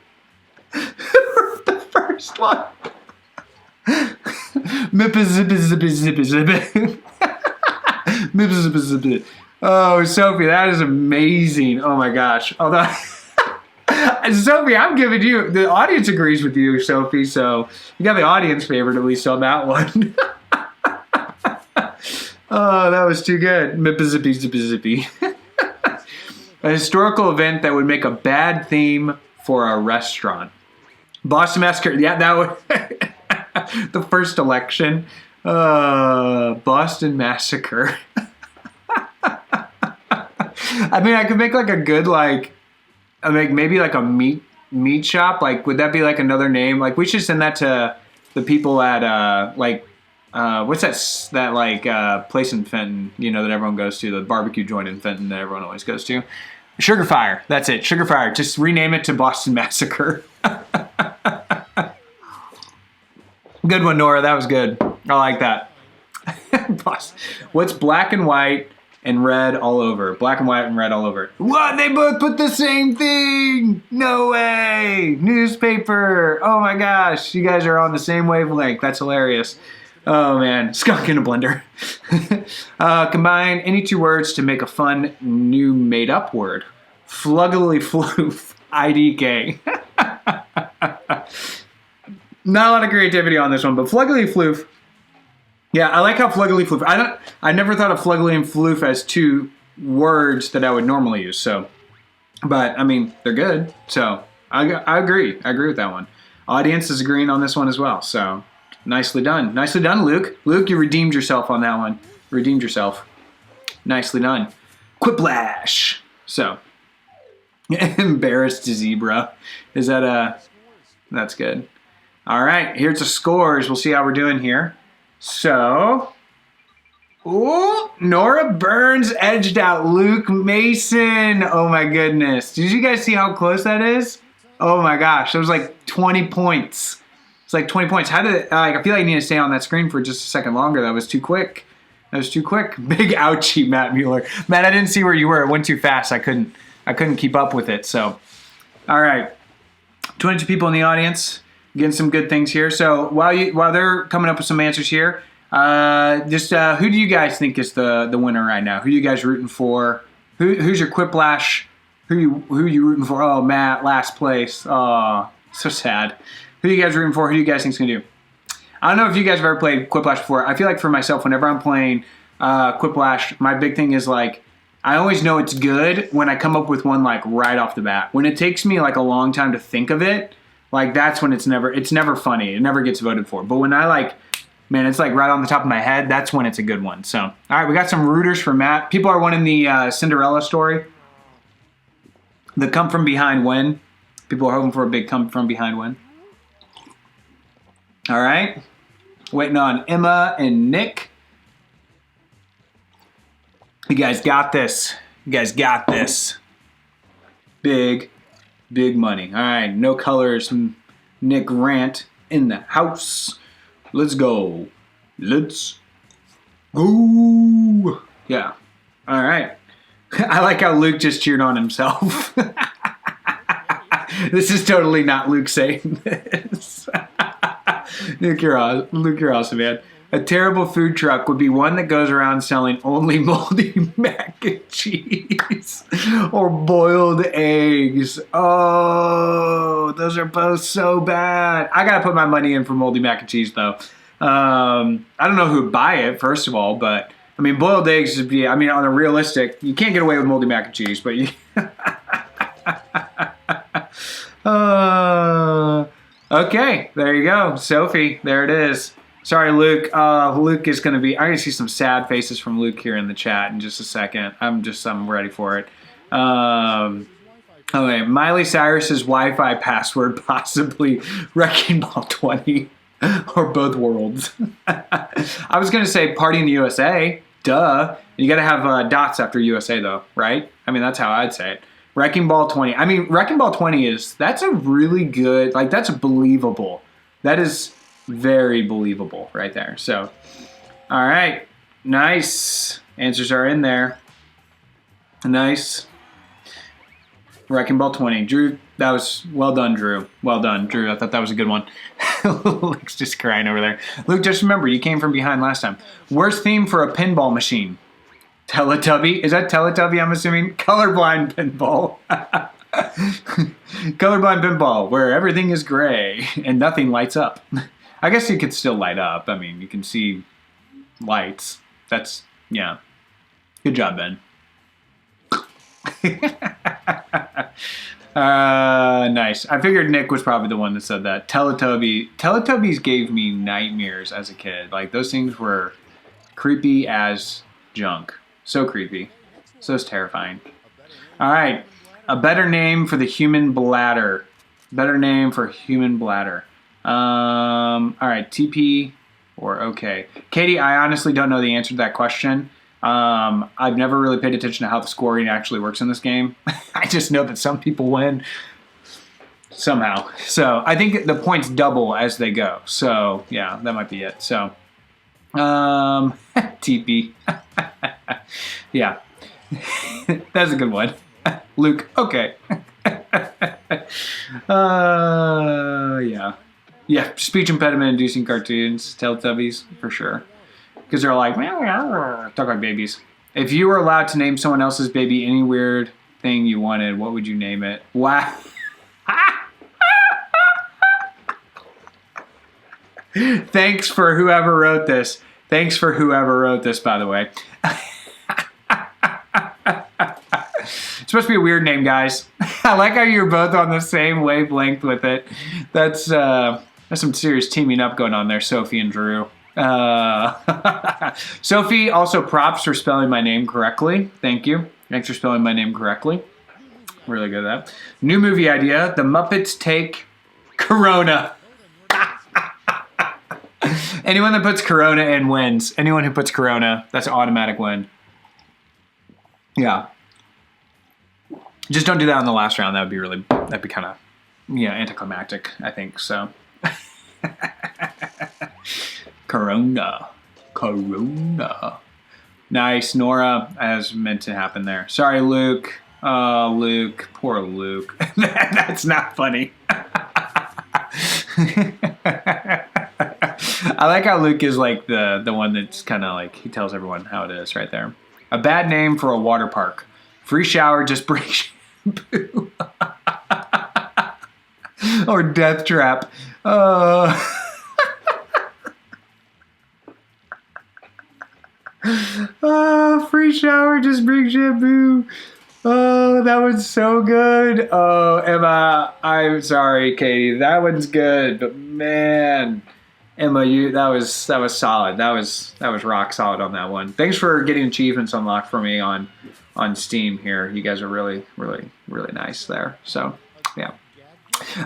Who wrote the first one? Mississippi. Oh, Sophie, that is amazing. Oh my gosh. Although, Sophie, I'm giving you, the audience agrees with you, Sophie, so you got the audience favorite at least on that one. Oh, that was too good. Mississippi. A historical event that would make a bad theme for a restaurant. Boston Massacre. Yeah, that would. The first election. Boston Massacre. I mean, I could make like a good, like, maybe like a meat shop. Like, would that be like another name? Like, we should send that to the people at what's that like place in Fenton, you know, that everyone goes to, the barbecue joint in Fenton that everyone always goes to. Sugar Fire. That's it. Sugar Fire. Just rename it to Boston Massacre. Good one, Nora. That was good. I like that. What's black and white and red all over? Black and white and red all over. What? They both put the same thing? No way. Newspaper. Oh my gosh. You guys are on the same wavelength. That's hilarious. Oh man. Skunk in a blender. Combine any two words to make a fun new made up word. Fluggily floof. IDK. Not a lot of creativity on this one, but fluggily floof. Yeah, I like how fluggily floof. I never thought of fluggily and floof as two words that I would normally use. So, but I mean, they're good. So I agree. I agree with that one. Audience is agreeing on this one as well. So nicely done. Nicely done, Luke. Luke, you redeemed yourself on that one. Redeemed yourself. Nicely done. Quiplash. So embarrassed zebra. Is that that's good. All right, here's the scores. We'll see how we're doing here. So, ooh, Nora Burns edged out Luke Mason. Oh my goodness. Did you guys see how close that is? Oh my gosh, that was like 20 points. It's like 20 points. How did it, I feel like I need to stay on that screen for just a second longer. That was too quick. That was too quick. Big ouchie, Matt Mueller. Matt, I didn't see where you were. It went too fast. I couldn't keep up with it. So, all right. 22 people in the audience. Getting some good things here. So while they're coming up with some answers here, who do you guys think is the winner right now? Who are you guys rooting for? Who's your Quiplash? Who you rooting for? Oh, Matt, last place. Oh, so sad. Who are you guys rooting for? Who do you guys think's gonna do? I don't know if you guys have ever played Quiplash before. I feel like for myself, whenever I'm playing Quiplash, my big thing is like, I always know it's good when I come up with one like right off the bat. When it takes me like a long time to think of it, like that's when it's never funny. It never gets voted for. But when it's like right on the top of my head, that's when it's a good one. So, all right, we got some rooters for Matt. People are wanting the Cinderella story. The come from behind win. People are hoping for a big come from behind win. All right. Waiting on Emma and Nick. You guys got this. You guys got this. Big money. All right, no colors. Nick Rant in the house. Let's go. Let's go. Yeah. All right. I like how Luke just cheered on himself. This is totally not Luke saying this. Luke, you're awesome, man. A terrible food truck would be one that goes around selling only moldy mac and cheese or boiled eggs. Oh, those are both so bad. I gotta put my money in for moldy mac and cheese, though. I don't know who would buy it, first of all, but I mean, boiled eggs would be, I mean, on a realistic, you can't get away with moldy mac and cheese, but you. Okay, there you go. Sophie, there it is. Sorry, Luke. Luke is going to be... I'm going to see some sad faces from Luke here in the chat in just a second. I'm ready for it. Okay, Miley Cyrus's Wi-Fi password, possibly Wrecking Ball 20, or both worlds. I was going to say Party in the USA. Duh. You got to have dots after USA, though, right? I mean, that's how I'd say it. Wrecking Ball 20. I mean, Wrecking Ball 20 that's a really good... Like, that's believable. That is... very believable right there. So, all right. Nice. Answers are in there. Nice. Wrecking Ball 20. Drew, that was well done, Drew. Well done, Drew. I thought that was a good one. Luke's just crying over there. Luke, just remember, you came from behind last time. Worst theme for a pinball machine? Teletubby? Is that Teletubby, I'm assuming? Colorblind pinball. Colorblind pinball, where everything is gray and nothing lights up. I guess you could still light up. I mean, you can see lights. That's, yeah. Good job, Ben. Nice. I figured Nick was probably the one that said that. Teletubbies gave me nightmares as a kid. Like, those things were creepy as junk. So creepy. So terrifying. All right. A better name for the human bladder. Better name for human bladder. All right, TP or okay. Katie, I honestly don't know the answer to that question. I've never really paid attention to how the scoring actually works in this game. I just know that some people win somehow. So I think the points double as they go. So yeah, that might be it. So, TP. Yeah, that's a good one. Luke, okay. Yeah. Yeah, speech impediment inducing cartoons, Teletubbies, for sure. Because they're like, talk like babies. If you were allowed to name someone else's baby any weird thing you wanted, what would you name it? Wow. Thanks for whoever wrote this. Thanks for whoever wrote this, by the way. It's supposed to be a weird name, guys. I like how you're both on the same wavelength with it. That's some serious teaming up going on there, Sophie and Drew. Sophie, also props for spelling my name correctly. Thank you. Thanks for spelling my name correctly. Really good at that. New movie idea. The Muppets take Corona. Anyone that puts Corona in wins. Anyone who puts Corona, that's an automatic win. Yeah. Just don't do that in the last round. That'd be kind of, yeah, anticlimactic, I think, so. Corona. Nice, Nora, as meant to happen there. Sorry, Luke. Oh, Luke. Poor Luke. That's not funny. I like how Luke is like the one that's kind of like, he tells everyone how it is right there. A bad name for a water park. Free shower, just bring shampoo. Or death trap. Free shower, just bring shampoo. Oh, that one's so good. Oh, Emma, I'm sorry, Katie. That one's good, but man, Emma, that was solid. That was rock solid on that one. Thanks for getting achievements unlocked for me on Steam here. You guys are really, really, really nice there. So, yeah.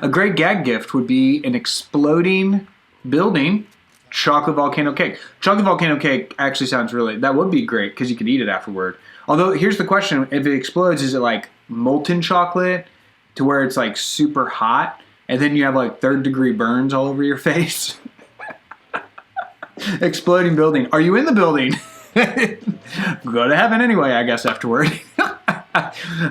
A great gag gift would be an exploding building chocolate volcano cake. Chocolate volcano cake actually sounds really, that would be great because you could eat it afterward. Although, here's the question. If it explodes, is it like molten chocolate to where it's like super hot and then you have like 3rd-degree burns all over your face? Exploding building. Are you in the building? Go to heaven anyway, I guess, afterward.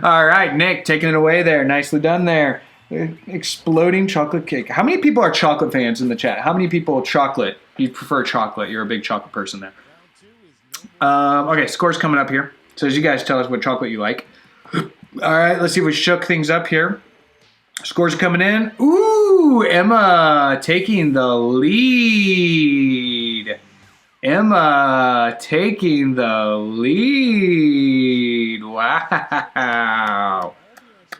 All right, Nick, taking it away there. Nicely done there. Exploding chocolate cake. How many people are chocolate fans in the chat? How many people chocolate? You prefer chocolate. You're a big chocolate person there. Okay, scores coming up here. So as you guys tell us what chocolate you like. All right, let's see if we shook things up here. Scores coming in. Ooh, Emma taking the lead. Emma taking the lead. Wow.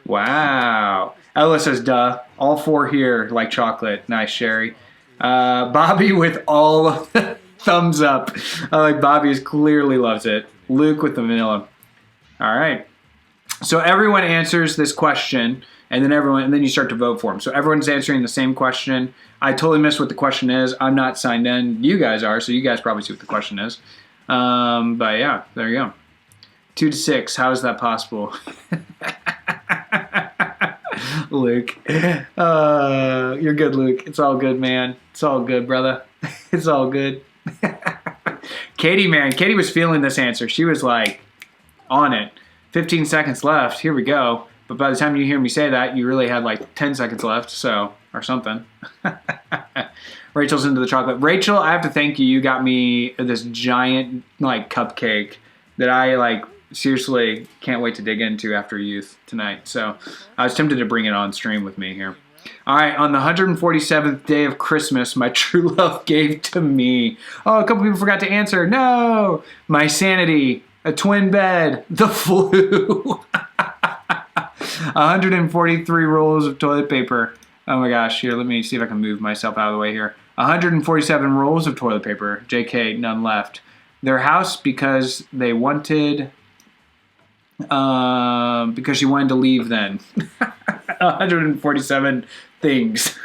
Wow. Ella says, duh. All 4 here like chocolate. Nice, Sherry. Bobby with all of the thumbs up. I like Bobby clearly loves it. Luke with the vanilla. All right. So everyone answers this question, and then you start to vote for them. So everyone's answering the same question. I totally missed what the question is. I'm not signed in. You guys are, so you guys probably see what the question is. But yeah, there you go. 2 to 6. How is that possible? Luke. You're good, Luke. It's all good, man. It's all good, brother. It's all good. Katie, man. Katie was feeling this answer. She was like on it. 15 seconds left. Here we go. But by the time you hear me say that, you really had like 10 seconds left, so, or something. Rachel's into the chocolate. Rachel, I have to thank you. You got me this giant like cupcake that I like seriously can't wait to dig into after youth tonight. So I was tempted to bring it on stream with me here. All right, on the 147th day of Christmas, my true love gave to me. Oh, a couple people forgot to answer. No, my sanity, a twin bed, the flu. 143 rolls of toilet paper. Oh my gosh, here, let me see if I can move myself out of the way here. 147 rolls of toilet paper. JK, none left. Their house because they wanted, because she wanted to leave then. 147 things.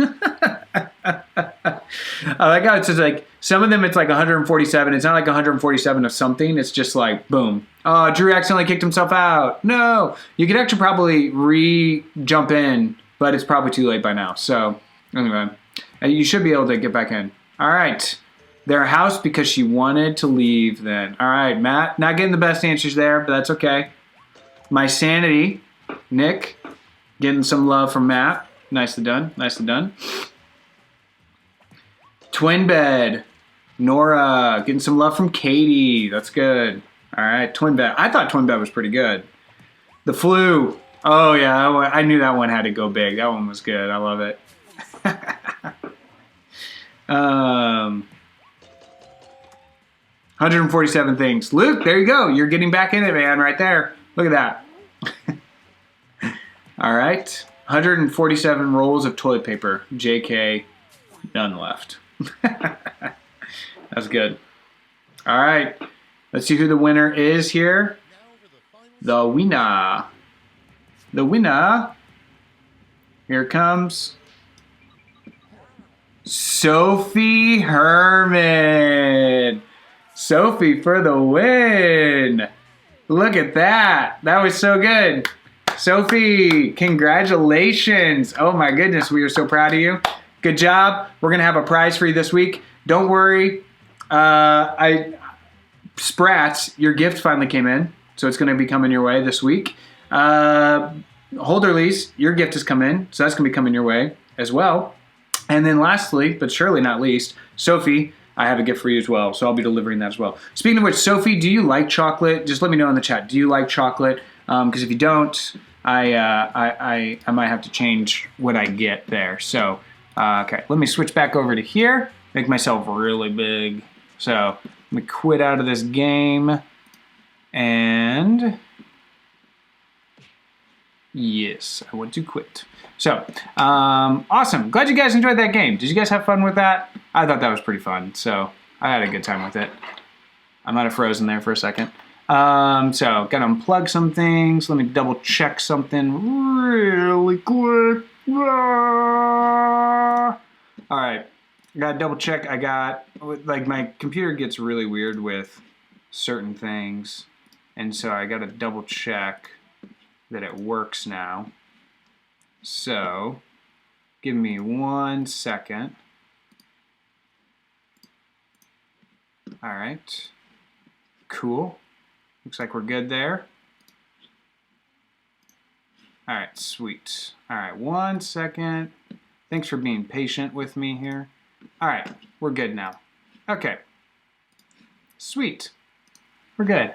I like how it says like, some of them it's like 147. It's not like 147 of something. It's just like, boom. Oh, Drew accidentally kicked himself out. No. You could actually probably jump in, but it's probably too late by now. So, anyway, you should be able to get back in. All right. Their house because she wanted to leave then. All right, Matt. Not getting the best answers there, but that's okay. My sanity, Nick. Getting some love from Matt. Nicely done. Nicely done. Twin bed. Nora. Getting some love from Katie. That's good. All right. Twin bed. I thought twin bed was pretty good. The flu. Oh, yeah. I knew that one had to go big. That one was good. I love it. 147 things. Luke, there you go. You're getting back in it, man, right there. Look at that. All right. 147 rolls of toilet paper. JK, none left. That's good. All right. Let's see who the winner is here. The winner. The winner. Here comes Sophie Herman. Sophie for the win. Look at that. That was so good. Sophie, congratulations. Oh my goodness, we are so proud of you. Good job. We're going to have a prize for you this week. Don't worry. Sprats, your gift finally came in, so it's going to be coming your way this week. Holderlies, your gift has come in, so that's going to be coming your way as well. And then lastly, but surely not least, Sophie, I have a gift for you as well, so I'll be delivering that as well. Speaking of which, Sophie, do you like chocolate? Just let me know in the chat. Do you like chocolate? Because if you don't, I might have to change what I get there. So, okay, let me switch back over to here. Make myself really big. So, let me quit out of this game. And yes, I want to quit. So, awesome. Glad you guys enjoyed that game. Did you guys have fun with that? I thought that was pretty fun. So, I had a good time with it. I might have frozen there for a second. So, gotta unplug some things. Let me double check something really quick. All right. I gotta double check. Like, my computer gets really weird with certain things, and so I gotta double check that it works now. So, give me 1 second. All right. Cool. Looks like we're good there. All right, sweet. All right, 1 second. Thanks for being patient with me here. All right, we're good now. Okay. Sweet. We're good.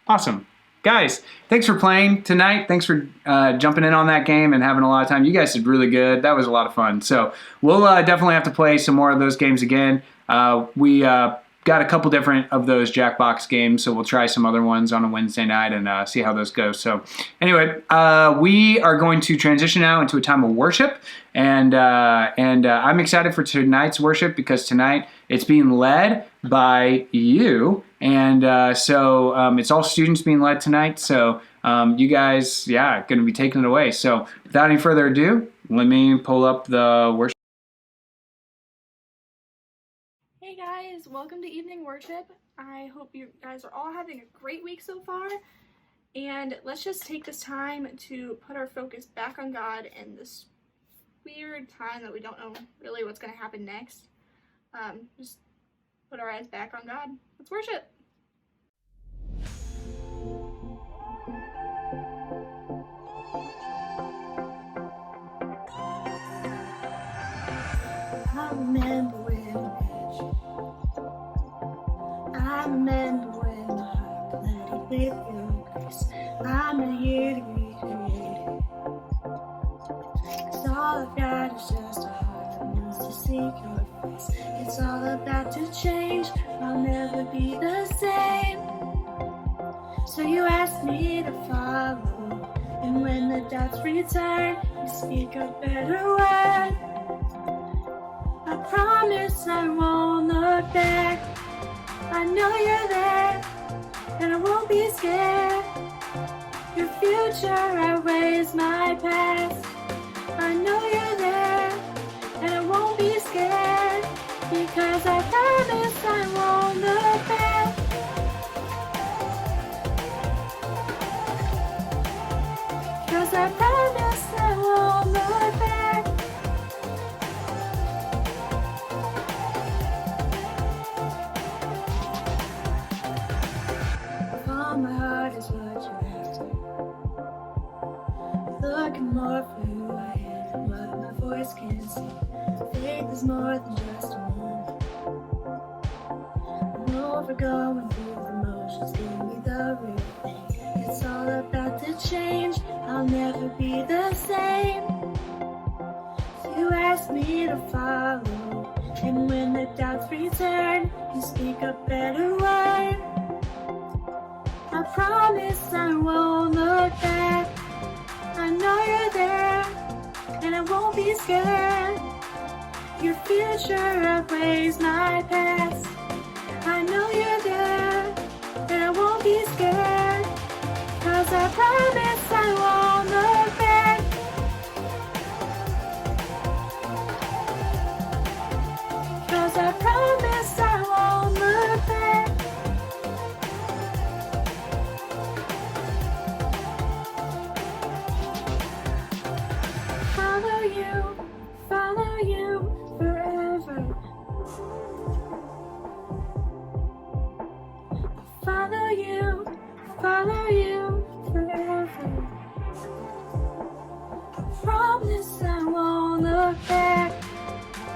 Awesome. Guys, thanks for playing tonight. Thanks for jumping in on that game and having a lot of time. You guys did really good. That was a lot of fun. So we'll definitely have to play some more of those games again. We got a couple different of those Jackbox games, so we'll try some other ones on a Wednesday night and see how those go. So anyway, we are going to transition now into a time of worship, and I'm excited for tonight's worship because tonight it's being led by you, and so it's all students being led tonight. So you guys, going to be taking it away. So without any further ado, let me pull up the worship. Hey guys, welcome to evening worship. I hope you guys are all having a great week so far, and let's just take this time to put our focus back on God in this weird time that we don't know really what's going to happen next. Just put our eyes back on God. Let's worship. I remember when my heart flooded with your grace. I'm here to recreate it. 'Cause all I've got is just a heart that wants to seek your face. It's all about to change. I'll never be the same. So you asked me to follow, and when the doubts return, you speak a better word. I promise I won't look back. I know you're there, and I won't be scared. Your future outweighs my past. I know you're there, and I won't be scared, because I promise I won't look back. Cause I promise I won't look back. All my heart is what you're after. Looking more for who I am than what my voice can say. Faith is more than just a moment. I'm over going through the motions, give me the real thing. It's all about to change. I'll never be the same. So you asked me to follow, and when the doubts return, you speak a better word. I promise I won't look back. I know you're there, and I won't be scared. Your future outweighs my past. I know you're there, and I won't be scared. Cause I promise I won't look back. Cause I promise I won't look back. Follow you forever. Follow you forever. I promise I won't look back.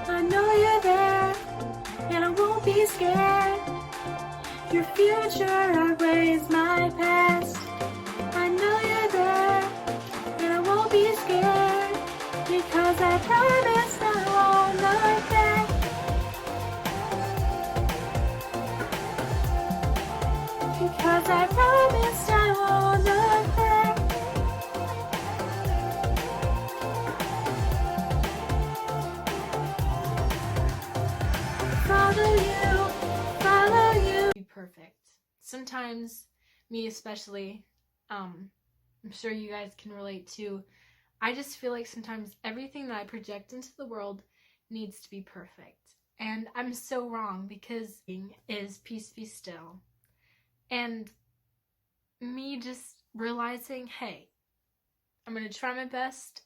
I know you're there, and I won't be scared. Your future outweighs my past. I know you're there, and I won't be scared, because I promise I won't look back. Because I promise I won't look back. Follow you. Be perfect. Sometimes, me especially, I'm sure you guys can relate too. I just feel like sometimes everything that I project into the world needs to be perfect. And I'm so wrong, because is peace be still. And me just realizing, hey, I'm going to try my best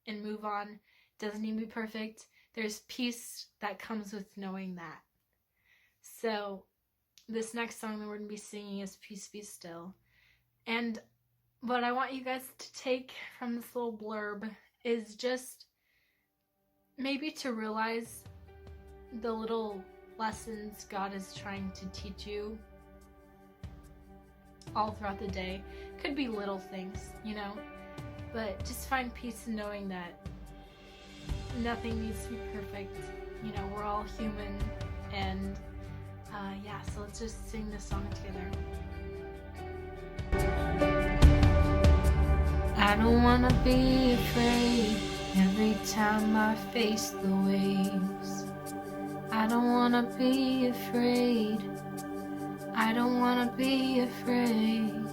and move on. Doesn't need to be perfect. There's peace that comes with knowing that. So this next song that we're going to be singing is Peace Be Still. And what I want you guys to take from this little blurb is just maybe to realize the little lessons God is trying to teach you all throughout the day. Could be little things, you know, but just find peace in knowing that nothing needs to be perfect. You know, we're all human, and yeah, so let's just sing this song together. I don't wanna be afraid every time I face the waves. I don't wanna be afraid. I don't wanna be afraid.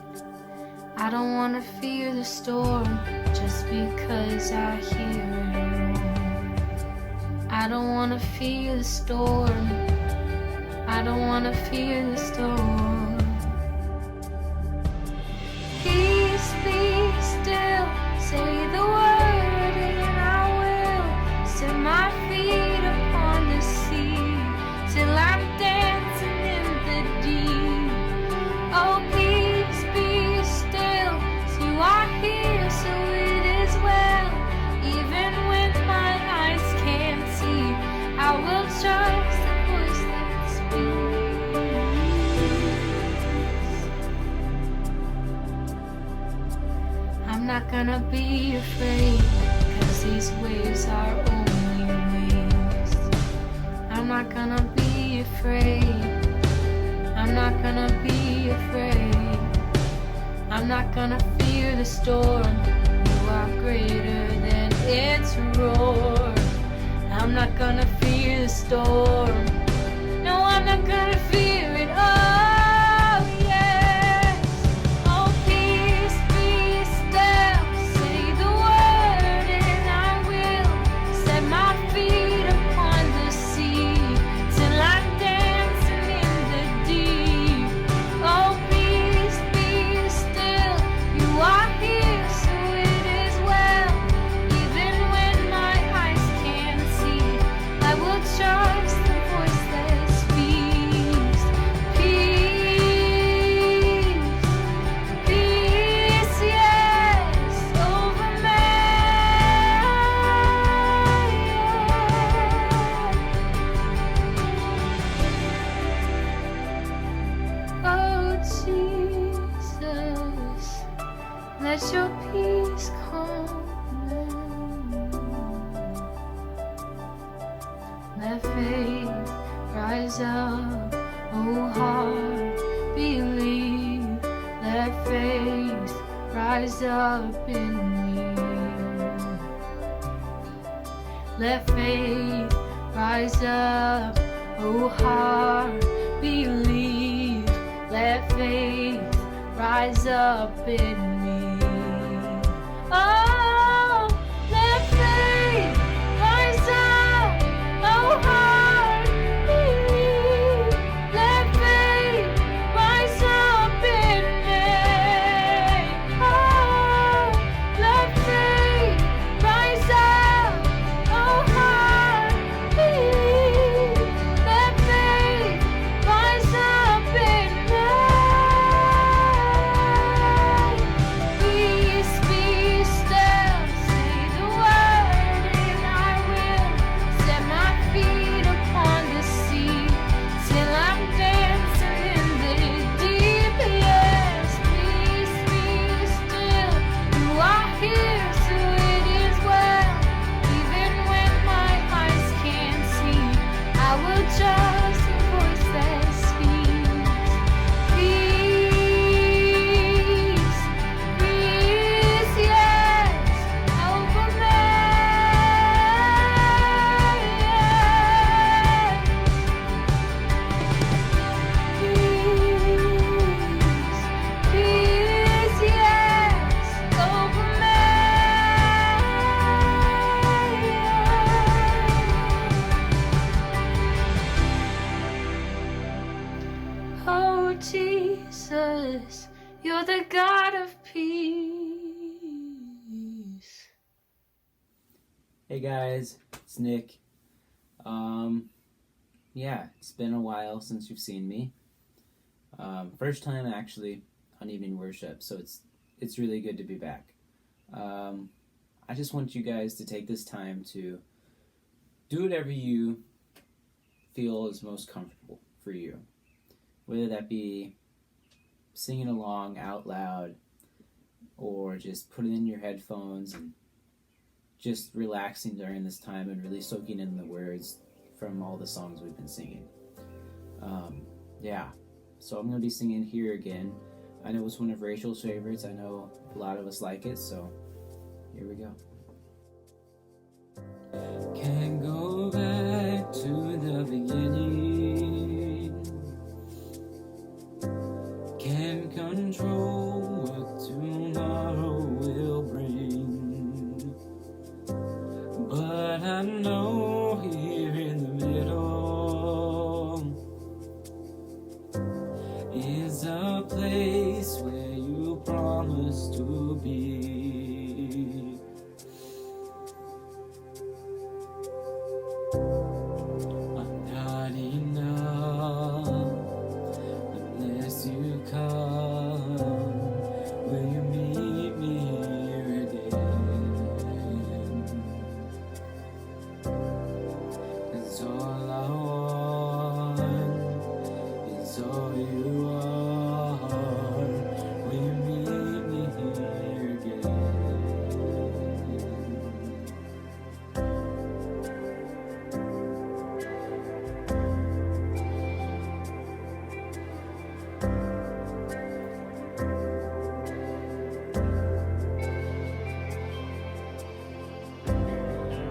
I don't wanna fear the storm just because I hear it roar. I don't wanna fear the storm. I don't wanna fear the storm. Peace be still, say the word and I will set my feet upon the sea till I'm dancing in the deep. Oh, peace be still, so you are here, so it is well. Even when my eyes can't see, I will trust the voice that speaks. I'm not gonna be afraid, cause these waves are only waves. I'm not gonna be afraid. I'm not gonna be afraid. I'm not gonna fear the storm. You are greater than its roar. I'm not gonna fear the storm. No, I'm not gonna fear it. Oh, yes. Oh, peace be still. Say the word and I will set my feet upon the sea till I'm dancing in the deep. Oh, peace be still. You are here, so it is well. Even when my eyes can't see, I will trust the voice that speaks. Peace, peace, yes, over me. Oh, Jesus, let your peace come. Let faith rise up, oh heart, believe. Let faith rise up in me. Let faith rise up, oh heart, believe. Let faith rise up in me. Oh, let faith rise up, oh heart, believe. Let faith rise up in me. Oh, let faith rise up, oh heart, believe. Let faith rise up in me. Peace be still. Jesus, you're the God of peace. Hey guys, it's Nick. Yeah, it's been a while since you've seen me. First time actually on evening worship, so it's really good to be back. I just want you guys to take this time to do whatever you feel is most comfortable for you. Whether that be singing along out loud or just putting in your headphones and just relaxing during this time and really soaking in the words from all the songs we've been singing. So I'm going to be singing Here Again. I know it's one of Rachel's favorites. I know a lot of us like it, so here we go. Can't go back to the beginning. Can't control what tomorrow will bring. But I know here in the middle is a place where you promised to be. I'm not enough unless you come. Will you meet me here again? 'Cause all I want is all you are. Will you meet me here again?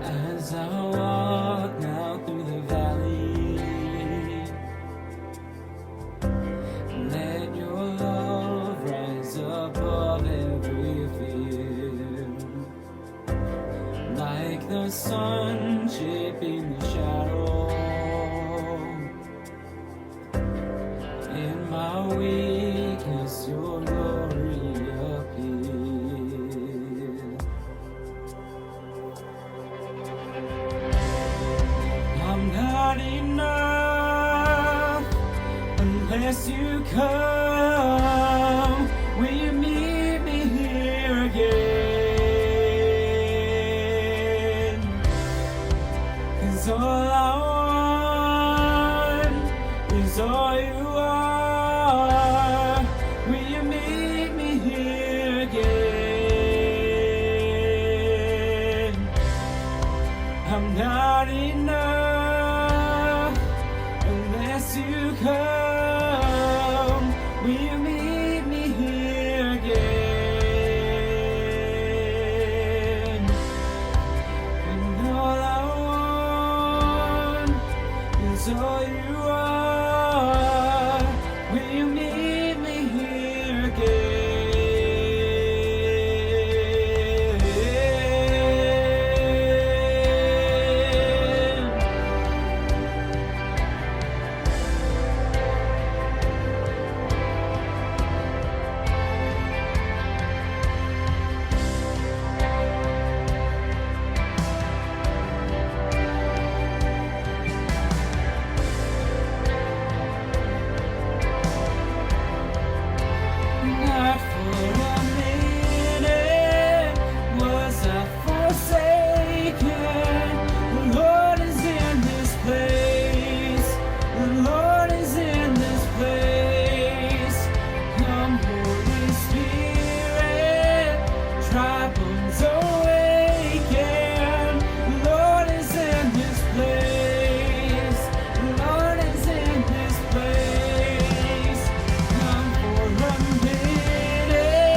As I walk now through the valley, let your love rise above every fear. Like the sun shaping the shadow, in my weakness your glory appears. I'm not enough unless you come. Will you meet me here again? 'Cause all I want is all you are. Will you meet me here again? I'm not enough unless you come. Will you meet me here again? And all I want is all you are. Will you meet me here again? Not for a minute was I forsaken. The Lord is in this place. The Lord is in this place. Come, Holy Spirit, dry bones awaken. The Lord is in this place. The Lord is in this place. Come for a minute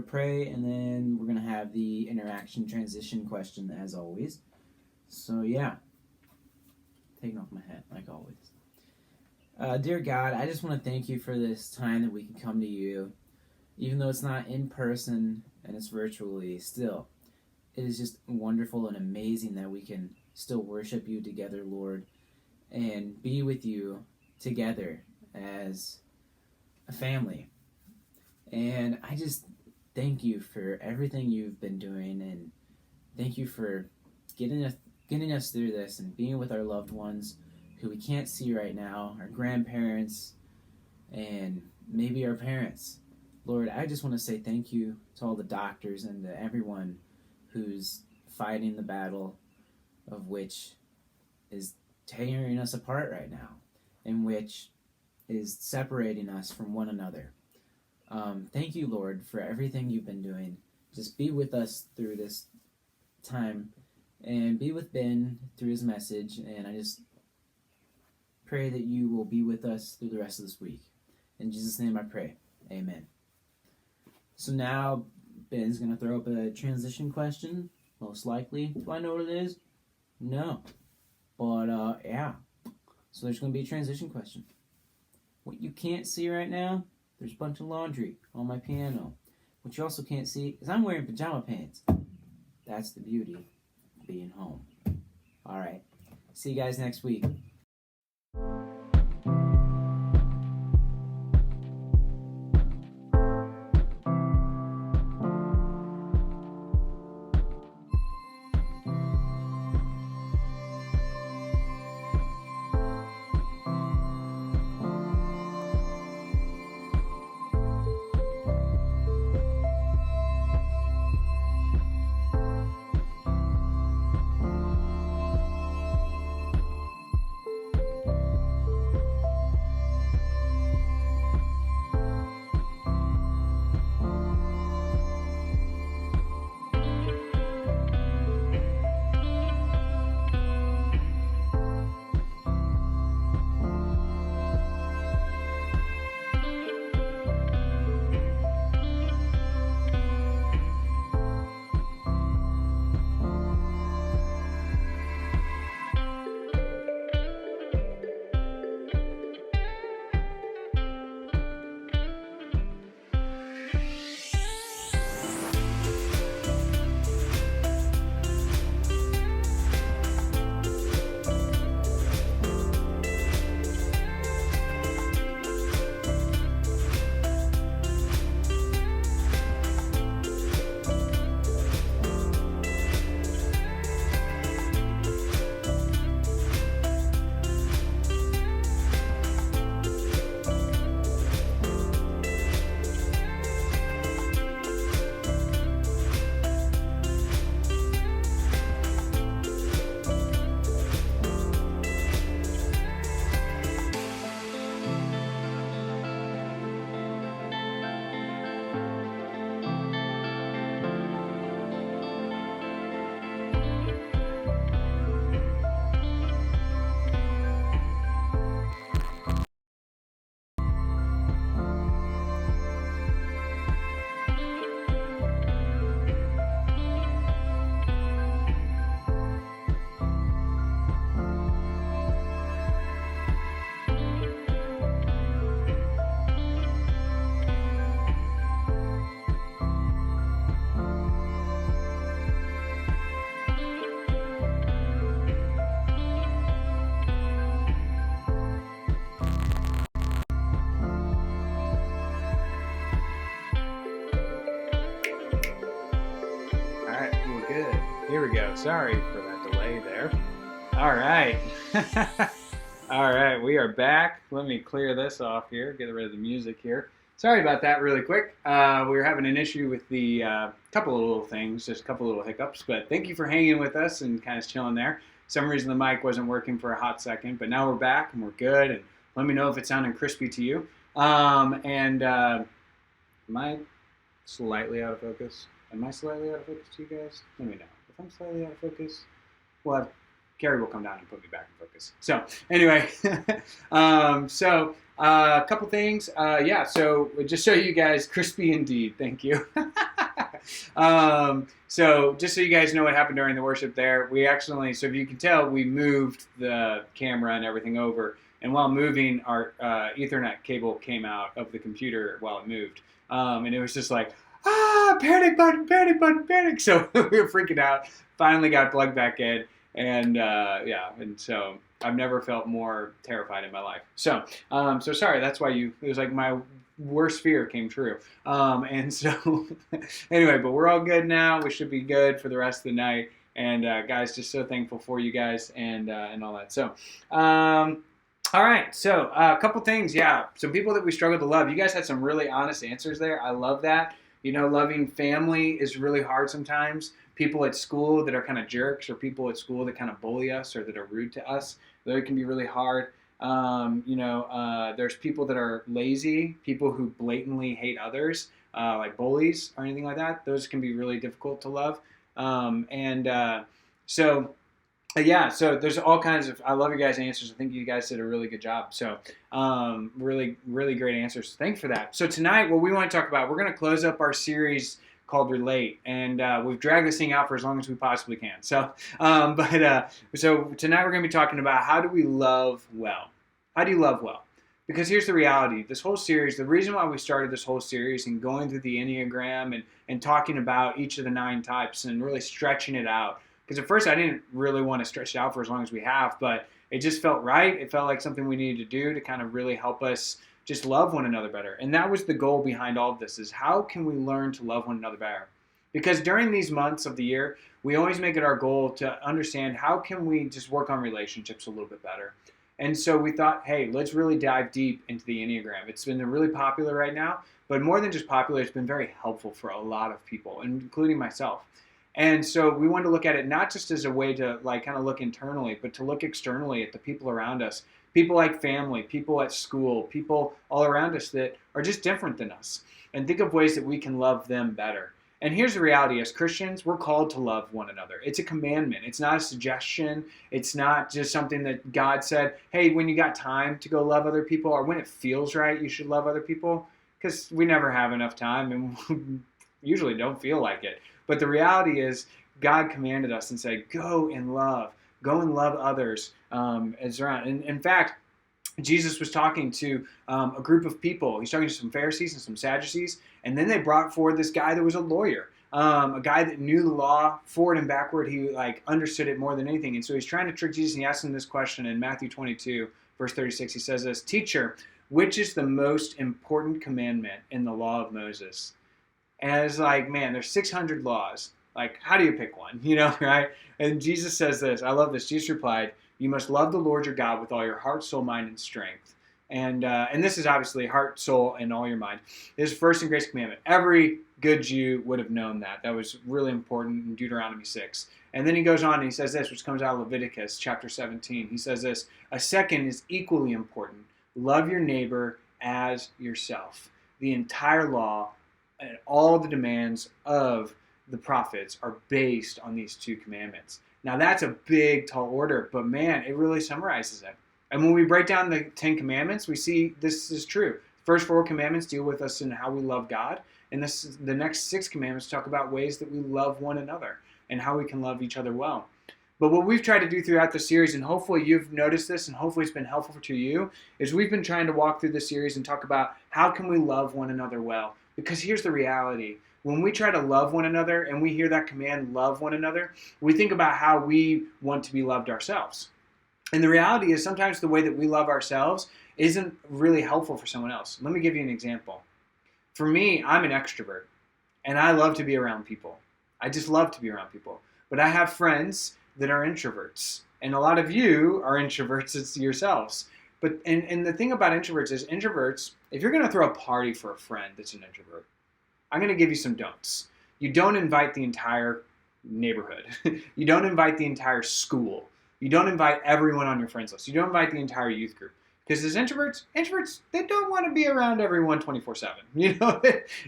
to pray, and then we're going to have the interaction transition question as always. So, yeah. Taking off my hat, like always. Dear God, I just want to thank you for this time that we can come to you. Even though it's not in person and it's virtually, still, it is just wonderful and amazing that we can still worship you together, Lord, and be with you together as a family. And I just thank you for everything you've been doing, and thank you for getting us through this and being with our loved ones who we can't see right now, our grandparents, and maybe our parents. Lord, I just want to say thank you to all the doctors and to everyone who's fighting the battle of which is tearing us apart right now, and which is separating us from one another. Thank you, Lord, for everything you've been doing. Just be with us through this time, and be with Ben through his message, and I just pray that you will be with us through the rest of this week. In Jesus' name I pray. Amen. So now Ben's going to throw up a transition question, most likely. Do I know what it is? No. But, yeah. So there's going to be a transition question. What you can't see right now, there's a bunch of laundry on my piano. What you also can't see is I'm wearing pajama pants. That's the beauty of being home. All right. See you guys next week. Here we go. Sorry for that delay there. All right. All right, we are back. Let me clear this off here, get rid of the music here. Sorry about that really quick. We were having an issue with the couple of little things, just a couple of little hiccups, but thank you for hanging with us and kind of chilling there. For some reason the mic wasn't working for a hot second, but now we're back and we're good, and let me know if it's sounding crispy to you. Am I slightly out of focus? Am I slightly out of focus to you guys? Let me know. If I'm slightly out of focus, well, Carrie will come down and put me back in focus. So anyway, a couple things. Yeah, so just show you guys, crispy indeed. Thank you. So just so you guys know what happened during the worship there, we actually, so if you can tell, we moved the camera and everything over. And while moving, our Ethernet cable came out of the computer while it moved. And it was just like, panic button, panic button, panic. So we were freaking out. Finally got plugged back in. And and so I've never felt more terrified in my life. So sorry, that's why it was like my worst fear came true. And so anyway, but we're all good now. We should be good for the rest of the night. And guys, just so thankful for you guys and all that. So, all right. So a couple things. Yeah. Some people that we struggle to love. You guys had some really honest answers there. I love that. You know, loving family is really hard sometimes. People at school that are kind of jerks, or people at school that kind of bully us or that are rude to us, that can be really hard. There's people that are lazy, people who blatantly hate others, like bullies or anything like that. Those can be really difficult to love. So there's all kinds of, I love your guys' answers. I think you guys did a really good job. So really, really great answers. Thanks for that. So tonight, what we want to talk about, we're going to close up our series called Relate. And we've dragged this thing out for as long as we possibly can. So tonight we're going to be talking about how do we love well? How do you love well? Because here's the reality. This whole series, the reason why we started this whole series and going through the enneagram and talking about each of the 9 types and really stretching it out. Because at first I didn't really want to stretch it out for as long as we have, but it just felt right. It felt like something we needed to do to kind of really help us just love one another better. And that was the goal behind all of this, is how can we learn to love one another better? Because during these months of the year, we always make it our goal to understand how can we just work on relationships a little bit better. And so we thought, hey, let's really dive deep into the Enneagram. It's been really popular right now, but more than just popular, it's been very helpful for a lot of people, including myself. And so we wanted to look at it not just as a way to like kind of look internally, but to look externally at the people around us, people like family, people at school, people all around us that are just different than us, and think of ways that we can love them better. And here's the reality. As Christians, we're called to love one another. It's a commandment. It's not a suggestion. It's not just something that God said, hey, when you got time to go love other people, or when it feels right, you should love other people, because we never have enough time and usually don't feel like it. But the reality is God commanded us and said, go and love others as around. And in fact, Jesus was talking to a group of people. He's talking to some Pharisees and some Sadducees, and then they brought forward this guy that was a lawyer, a guy that knew the law forward and backward. He like understood it more than anything. And so he's trying to trick Jesus, and he asks him this question in Matthew 22, verse 36. He says this, "Teacher, which is the most important commandment in the law of Moses?" And it's like, man, there's 600 laws. Like, how do you pick one? You know, right? And Jesus says this. I love this. Jesus replied, "You must love the Lord your God with all your heart, soul, mind, and strength." And this is obviously heart, soul, and all your mind. This is first and greatest commandment. Every good Jew would have known that. That was really important in Deuteronomy 6. And then he goes on and he says this, which comes out of Leviticus chapter 17. He says this, "A second is equally important. Love your neighbor as yourself." The entire law and all the demands of the prophets are based on these 2 commandments. Now that's a big, tall order, but man, it really summarizes it. And when we break down the 10 commandments, we see this is true. The first 4 commandments deal with us and how we love God. And the next 6 commandments talk about ways that we love one another and how we can love each other well. But what we've tried to do throughout the series, and hopefully you've noticed this and hopefully it's been helpful to you, is we've been trying to walk through the series and talk about how can we love one another well. Because here's the reality. When we try to love one another and we hear that command, love one another, we think about how we want to be loved ourselves. And the reality is sometimes the way that we love ourselves isn't really helpful for someone else. Let me give you an example. For me, I'm an extrovert, and I love to be around people. I just love to be around people. But I have friends that are introverts, and a lot of you are introverts yourselves. But and the thing about introverts is introverts, if you're going to throw a party for a friend that's an introvert, I'm going to give you some don'ts. You don't invite the entire neighborhood. You don't invite the entire school. You don't invite everyone on your friends list. You don't invite the entire youth group. Because as introverts, they don't want to be around everyone 24/7. You know,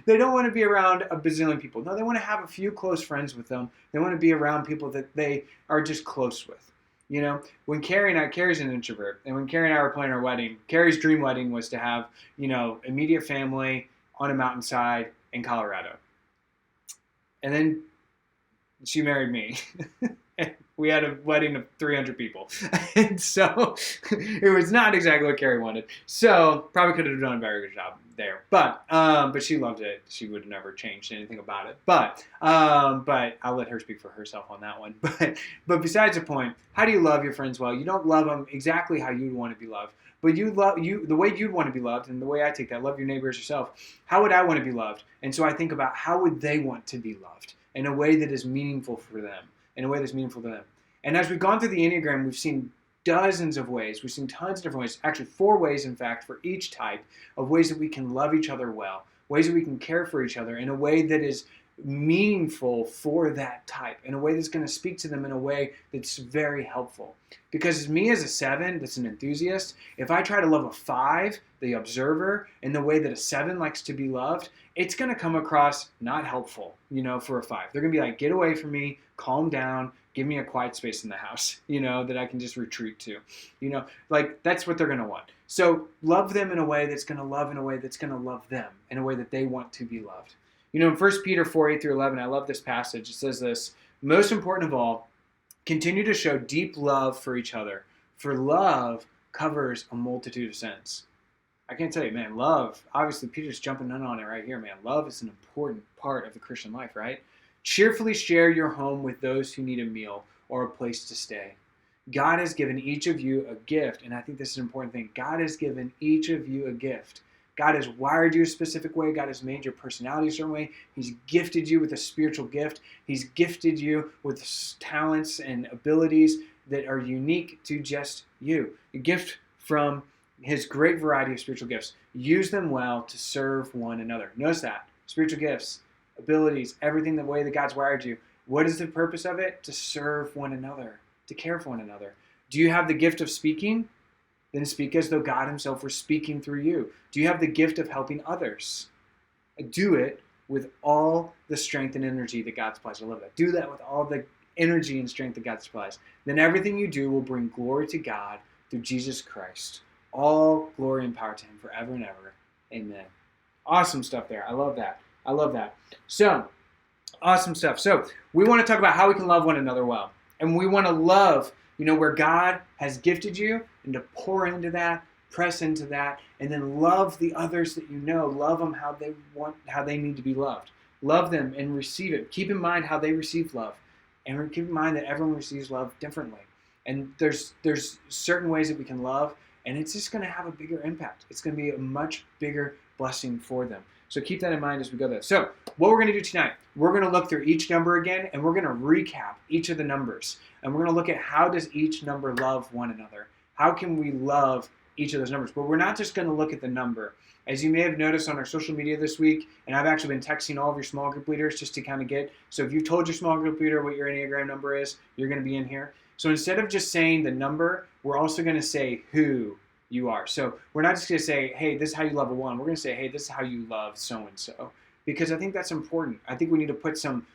they don't want to be around a bazillion people. No, they want to have a few close friends with them. They want to be around people that they are just close with. You know, when Carrie's an introvert, and when Carrie and I were planning our wedding, Carrie's dream wedding was to have, you know, immediate family on a mountainside in Colorado. And then she married me. We had a wedding of 300 people. And so it was not exactly what Carrie wanted. So probably could have done a very good job there. But she loved it. She would have never changed anything about it. But I'll let her speak for herself on that one. But besides the point, how do you love your friends well? You don't love them exactly how you'd want to be loved. But the way you'd want to be loved, and the way I take that, love your neighbor as yourself. How would I want to be loved? And so I think about how would they want to be loved in a way that is meaningful for them. In a way that's meaningful to them. And as we've gone through the Enneagram, we've seen dozens of ways. We've seen tons of different ways. Actually, 4 ways, in fact, for each type of ways that we can love each other well. Ways that we can care for each other in a way that is meaningful for that type. In a way that's going to speak to them in a way that's very helpful. Because me as a 7, that's an enthusiast, if I try to love a 5, the observer, in the way that a 7 likes to be loved, it's going to come across not helpful, for a 5. They're going to be like, get away from me, calm down, give me a quiet space in the house, that I can just retreat to. That's what they're going to want. So love them in a way that's going to love in a way that's going to love them, in a way that they want to be loved. In 1 Peter 4:8-11, I love this passage. It says this, most important of all, continue to show deep love for each other, for love covers a multitude of sins. I can't tell you, man, love, obviously Peter's jumping in on it right here, man. Love is an important part of the Christian life, right? Cheerfully share your home with those who need a meal or a place to stay. God has given each of you a gift, and I think this is an important thing. God has given each of you a gift. God has wired you a specific way. God has made your personality a certain way. He's gifted you with a spiritual gift. He's gifted you with talents and abilities that are unique to just you. A gift from His great variety of spiritual gifts. Use them well to serve one another. Notice that. Spiritual gifts, abilities, everything the way that God's wired you. What is the purpose of it? To serve one another, to care for one another. Do you have the gift of speaking? Then speak as though God Himself were speaking through you. Do you have the gift of helping others? Do it with all the strength and energy that God supplies. I love that. Do that with all the energy and strength that God supplies. Then everything you do will bring glory to God through Jesus Christ. All glory and power to Him forever and ever. Amen. Awesome stuff there. I love that. I love that. So, awesome stuff. So, we want to talk about how we can love one another well. And we want to love, where God has gifted you, and to pour into that, press into that, and then love the others that you know. Love them how they need to be loved. Love them and receive it. Keep in mind how they receive love. And keep in mind that everyone receives love differently. And there's certain ways that we can love, and it's just going to have a bigger impact. It's going to be a much bigger blessing for them. So keep that in mind as we go there. So what we're going to do tonight, we're going to look through each number again, and we're going to recap each of the numbers. And we're going to look at how does each number love one another. How can we love each of those numbers? But we're not just going to look at the number. As you may have noticed on our social media this week, and I've actually been texting all of your small group leaders just to kind of get, so if you've told your small group leader what your Enneagram number is, you're going to be in here. So instead of just saying the number, we're also going to say who you are. So we're not just going to say, hey, this is how you love a 1. We're going to say, hey, this is how you love so-and-so. Because I think that's important. I think we need to put some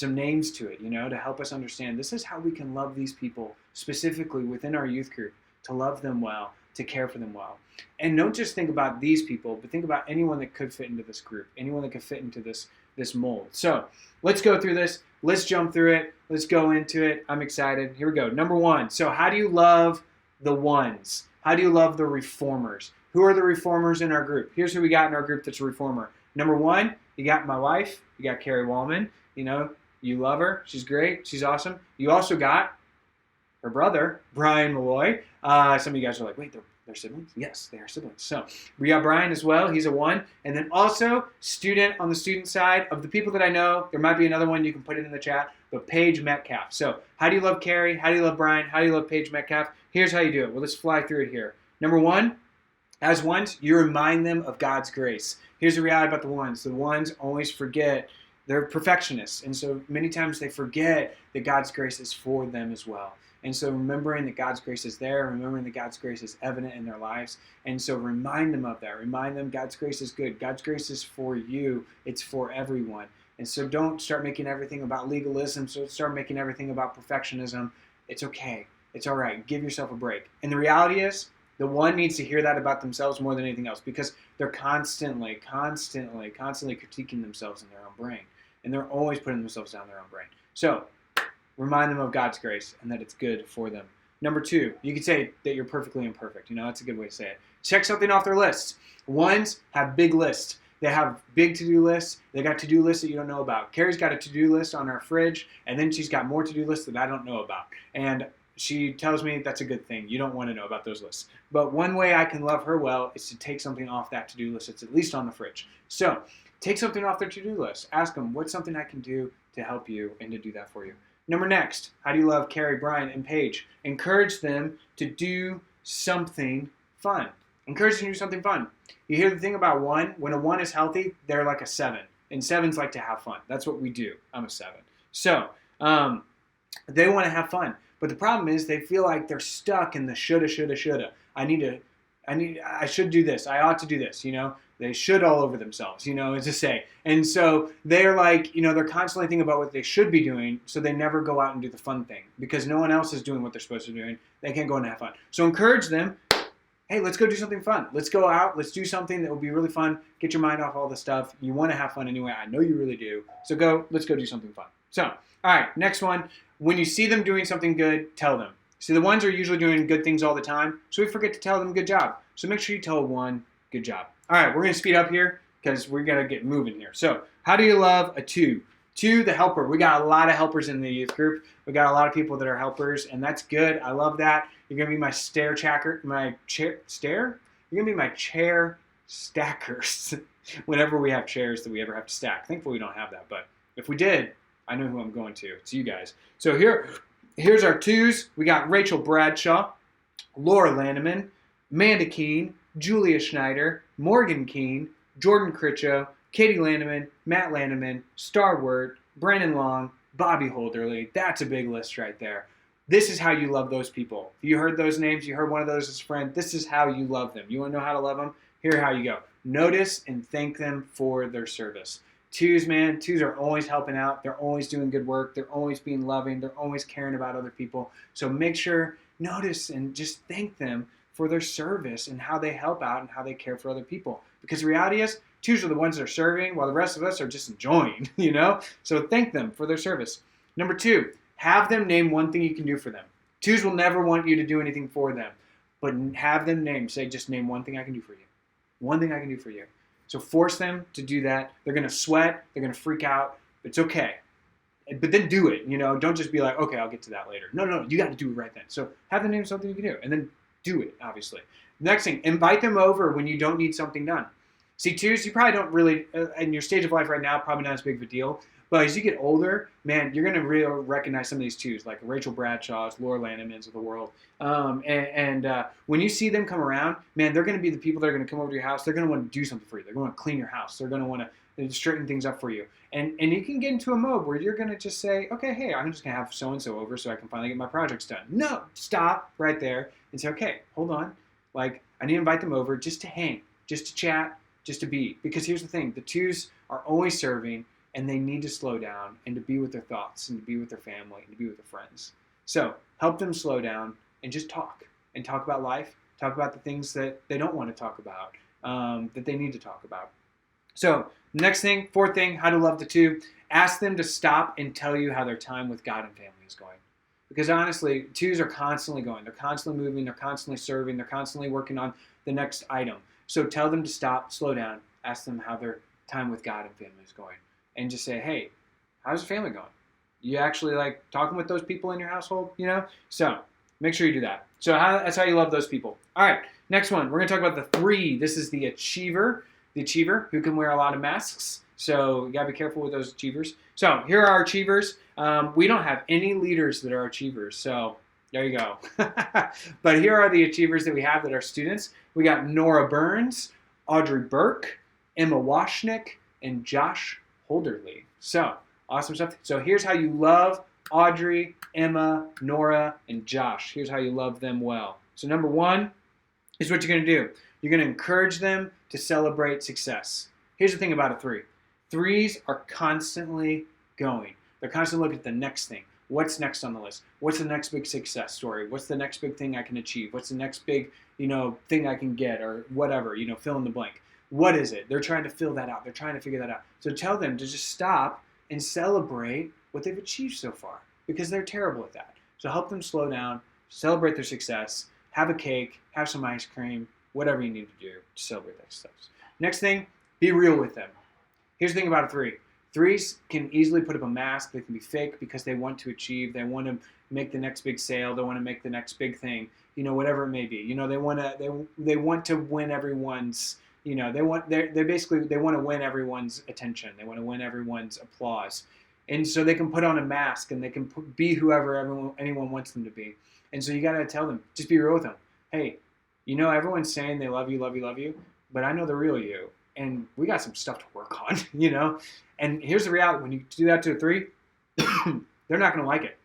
names to it, to help us understand this is how we can love these people specifically within our youth group, to love them well, to care for them well. And don't just think about these people, but think about anyone that could fit into this group, anyone that could fit into this mold. So let's go through this. Let's jump through it. Let's go into it. I'm excited. Here we go. Number 1. So how do you love the 1s? How do you love the reformers? Who are the reformers in our group? Here's who we got in our group that's a reformer. Number 1, you got my wife. You got Carrie Wallman. You love her. She's great. She's awesome. You also got her brother, Brian Malloy. Some of you guys are like, wait, they're siblings? Yes, they are siblings. So we got Brian as well. He's a 1. And then also student on the student side of the people that I know. There might be another one. You can put it in the chat. But Paige Metcalf. So how do you love Carrie? How do you love Brian? How do you love Paige Metcalf? Here's how you do it. Well, let's fly through it here. Number 1, as 1s, you remind them of God's grace. Here's the reality about the 1s. The 1s always forget. They're perfectionists. And so many times they forget that God's grace is for them as well. And so remembering that God's grace is there, remembering that God's grace is evident in their lives. And so remind them of that. Remind them God's grace is good. God's grace is for you. It's for everyone. And so don't start making everything about legalism. So start making everything about perfectionism. It's okay. It's all right. Give yourself a break. And the reality is, the 1 needs to hear that about themselves more than anything else, because they're constantly critiquing themselves in their own brain. and they're always putting themselves down their own brain. So remind them of God's grace and that it's good for them. Number 2, you could say that you're perfectly imperfect. That's a good way to say it. Check something off their lists. Ones have big lists. They have big to-do lists. They got to-do lists that you don't know about. Carrie's got a to-do list on our fridge, and then she's got more to-do lists that I don't know about. And she tells me that's a good thing. You don't want to know about those lists. But one way I can love her well is to take something off that to-do list that's at least on the fridge. So take something off their to-do list. Ask them, what's something I can do to help you and to do that for you? Next, how do you love Carrie, Brian, and Paige? Encourage them to do something fun. Encourage them to do something fun. You hear the thing about 1, when a 1 is healthy, they're like a 7. And 7s like to have fun. That's what we do. I'm a 7. So they want to have fun. But the problem is they feel like they're stuck in the shoulda. I should do this. I ought to do this, They should all over themselves, as to say. And so they're like, they're constantly thinking about what they should be doing, so they never go out and do the fun thing. Because no one else is doing what they're supposed to be doing. They can't go and have fun. So encourage them, hey, let's go do something fun. Let's go out. Let's do something that will be really fun. Get your mind off all the stuff. You want to have fun anyway. I know you really do. So let's go do something fun. So, all right, next one. When you see them doing something good, tell them. See, the ones are usually doing good things all the time, so we forget to tell them good job. So make sure you tell 1 good job. All right, we're going to speed up here because we're going to get moving here. So how do you love a 2? 2, the helper. We got a lot of helpers in the youth group. We got a lot of people that are helpers, and that's good. I love that. You're going to be my chair stackers whenever we have chairs that we ever have to stack. Thankfully, we don't have that, but if we did, I know who I'm going to. It's you guys. So here's our 2s. We got Rachel Bradshaw, Laura Lanneman, Amanda Keene, Julia Schneider, Morgan Keene, Jordan Critchow, Katie Lanneman, Matt Lanneman, Starward, Brandon Long, Bobby Holderly. That's a big list right there. This is how you love those people. If you heard those names, you heard one of those as a friend, this is how you love them. You want to know how to love them? Here how you go. Notice and thank them for their service. 2s, man, 2s are always helping out. They're always doing good work. They're always being loving. They're always caring about other people. So make sure, notice and just thank them for their service and how they help out and how they care for other people. Because the reality is, 2s are the ones that are serving while the rest of us are just enjoying, So thank them for their service. Number 2, have them name one thing you can do for them. 2s will never want you to do anything for them, but have them just name one thing I can do for you. One thing I can do for you. So force them to do that. They're going to sweat. They're going to freak out. It's okay. But then do it. Don't just be like, okay, I'll get to that later. No, you got to do it right then. So have them name something you can do, and then do it, obviously. Next thing, invite them over when you don't need something done. See, 2s, you probably don't really, in your stage of life right now, probably not as big of a deal. But as you get older, man, you're going to really recognize some of these 2s, like Rachel Bradshaw's, Laura Landemans of the world. When you see them come around, man, they're going to be the people that are going to come over to your house. They're going to want to do something for you. They're going to clean your house. They're going to want to straighten things up for you. And you can get into a mode where you're going to just say, okay, hey, I'm just going to have so-and-so over so I can finally get my projects done. No, stop right there and say, okay, hold on. Like, I need to invite them over just to hang, just to chat, just to be. Because here's the thing. The 2s are always serving, and they need to slow down and to be with their thoughts and to be with their family and to be with their friends. So help them slow down and just talk about life, talk about the things that they don't want to talk about, that they need to talk about. So next thing, 4th thing, how to love the 2, ask them to stop and tell you how their time with God and family is going. Because honestly, 2s are constantly going. They're constantly moving. They're constantly serving. They're constantly working on the next item. So tell them to stop, slow down, ask them how their time with God and family is going. And just say, hey, how's your family going? You actually like talking with those people in your household, So make sure you do that. So that's how you love those people. All right, next one. We're going to talk about the 3. This is the achiever who can wear a lot of masks. So you got to be careful with those achievers. So here are our achievers. We don't have any leaders that are achievers. So there you go. But here are the achievers that we have that are students. We got Nora Burns, Audrey Burke, Emma Washnick, and Josh Holderly. So awesome stuff. So here's how you love Audrey, Emma, Nora, and Josh. Here's how you love them well. So number 1 is what you're going to do. You're going to encourage them to celebrate success. Here's the thing about a 3. 3s are constantly going. They're constantly looking at the next thing. What's next on the list? What's the next big success story? What's the next big thing I can achieve? What's the next big, thing I can get or whatever, fill in the blank. What is it? They're trying to fill that out. They're trying to figure that out. So tell them to just stop and celebrate what they've achieved so far, because they're terrible at that. So help them slow down, celebrate their success, have a cake, have some ice cream, whatever you need to do to celebrate that success. Next thing, be real with them. Here's the thing about a 3. 3s can easily put up a mask. They can be fake because they want to achieve. They want to make the next big sale. They want to make the next big thing. Whatever it may be. They want to win everyone's. They want to win everyone's attention. They want to win everyone's applause, and so they can put on a mask and they can be whoever anyone wants them to be. And so you got to tell them, just be real with them. Hey, everyone's saying they love you, but I know the real you. And we got some stuff to work on, And here's the reality. When you do that to a 3, they're not going to like it.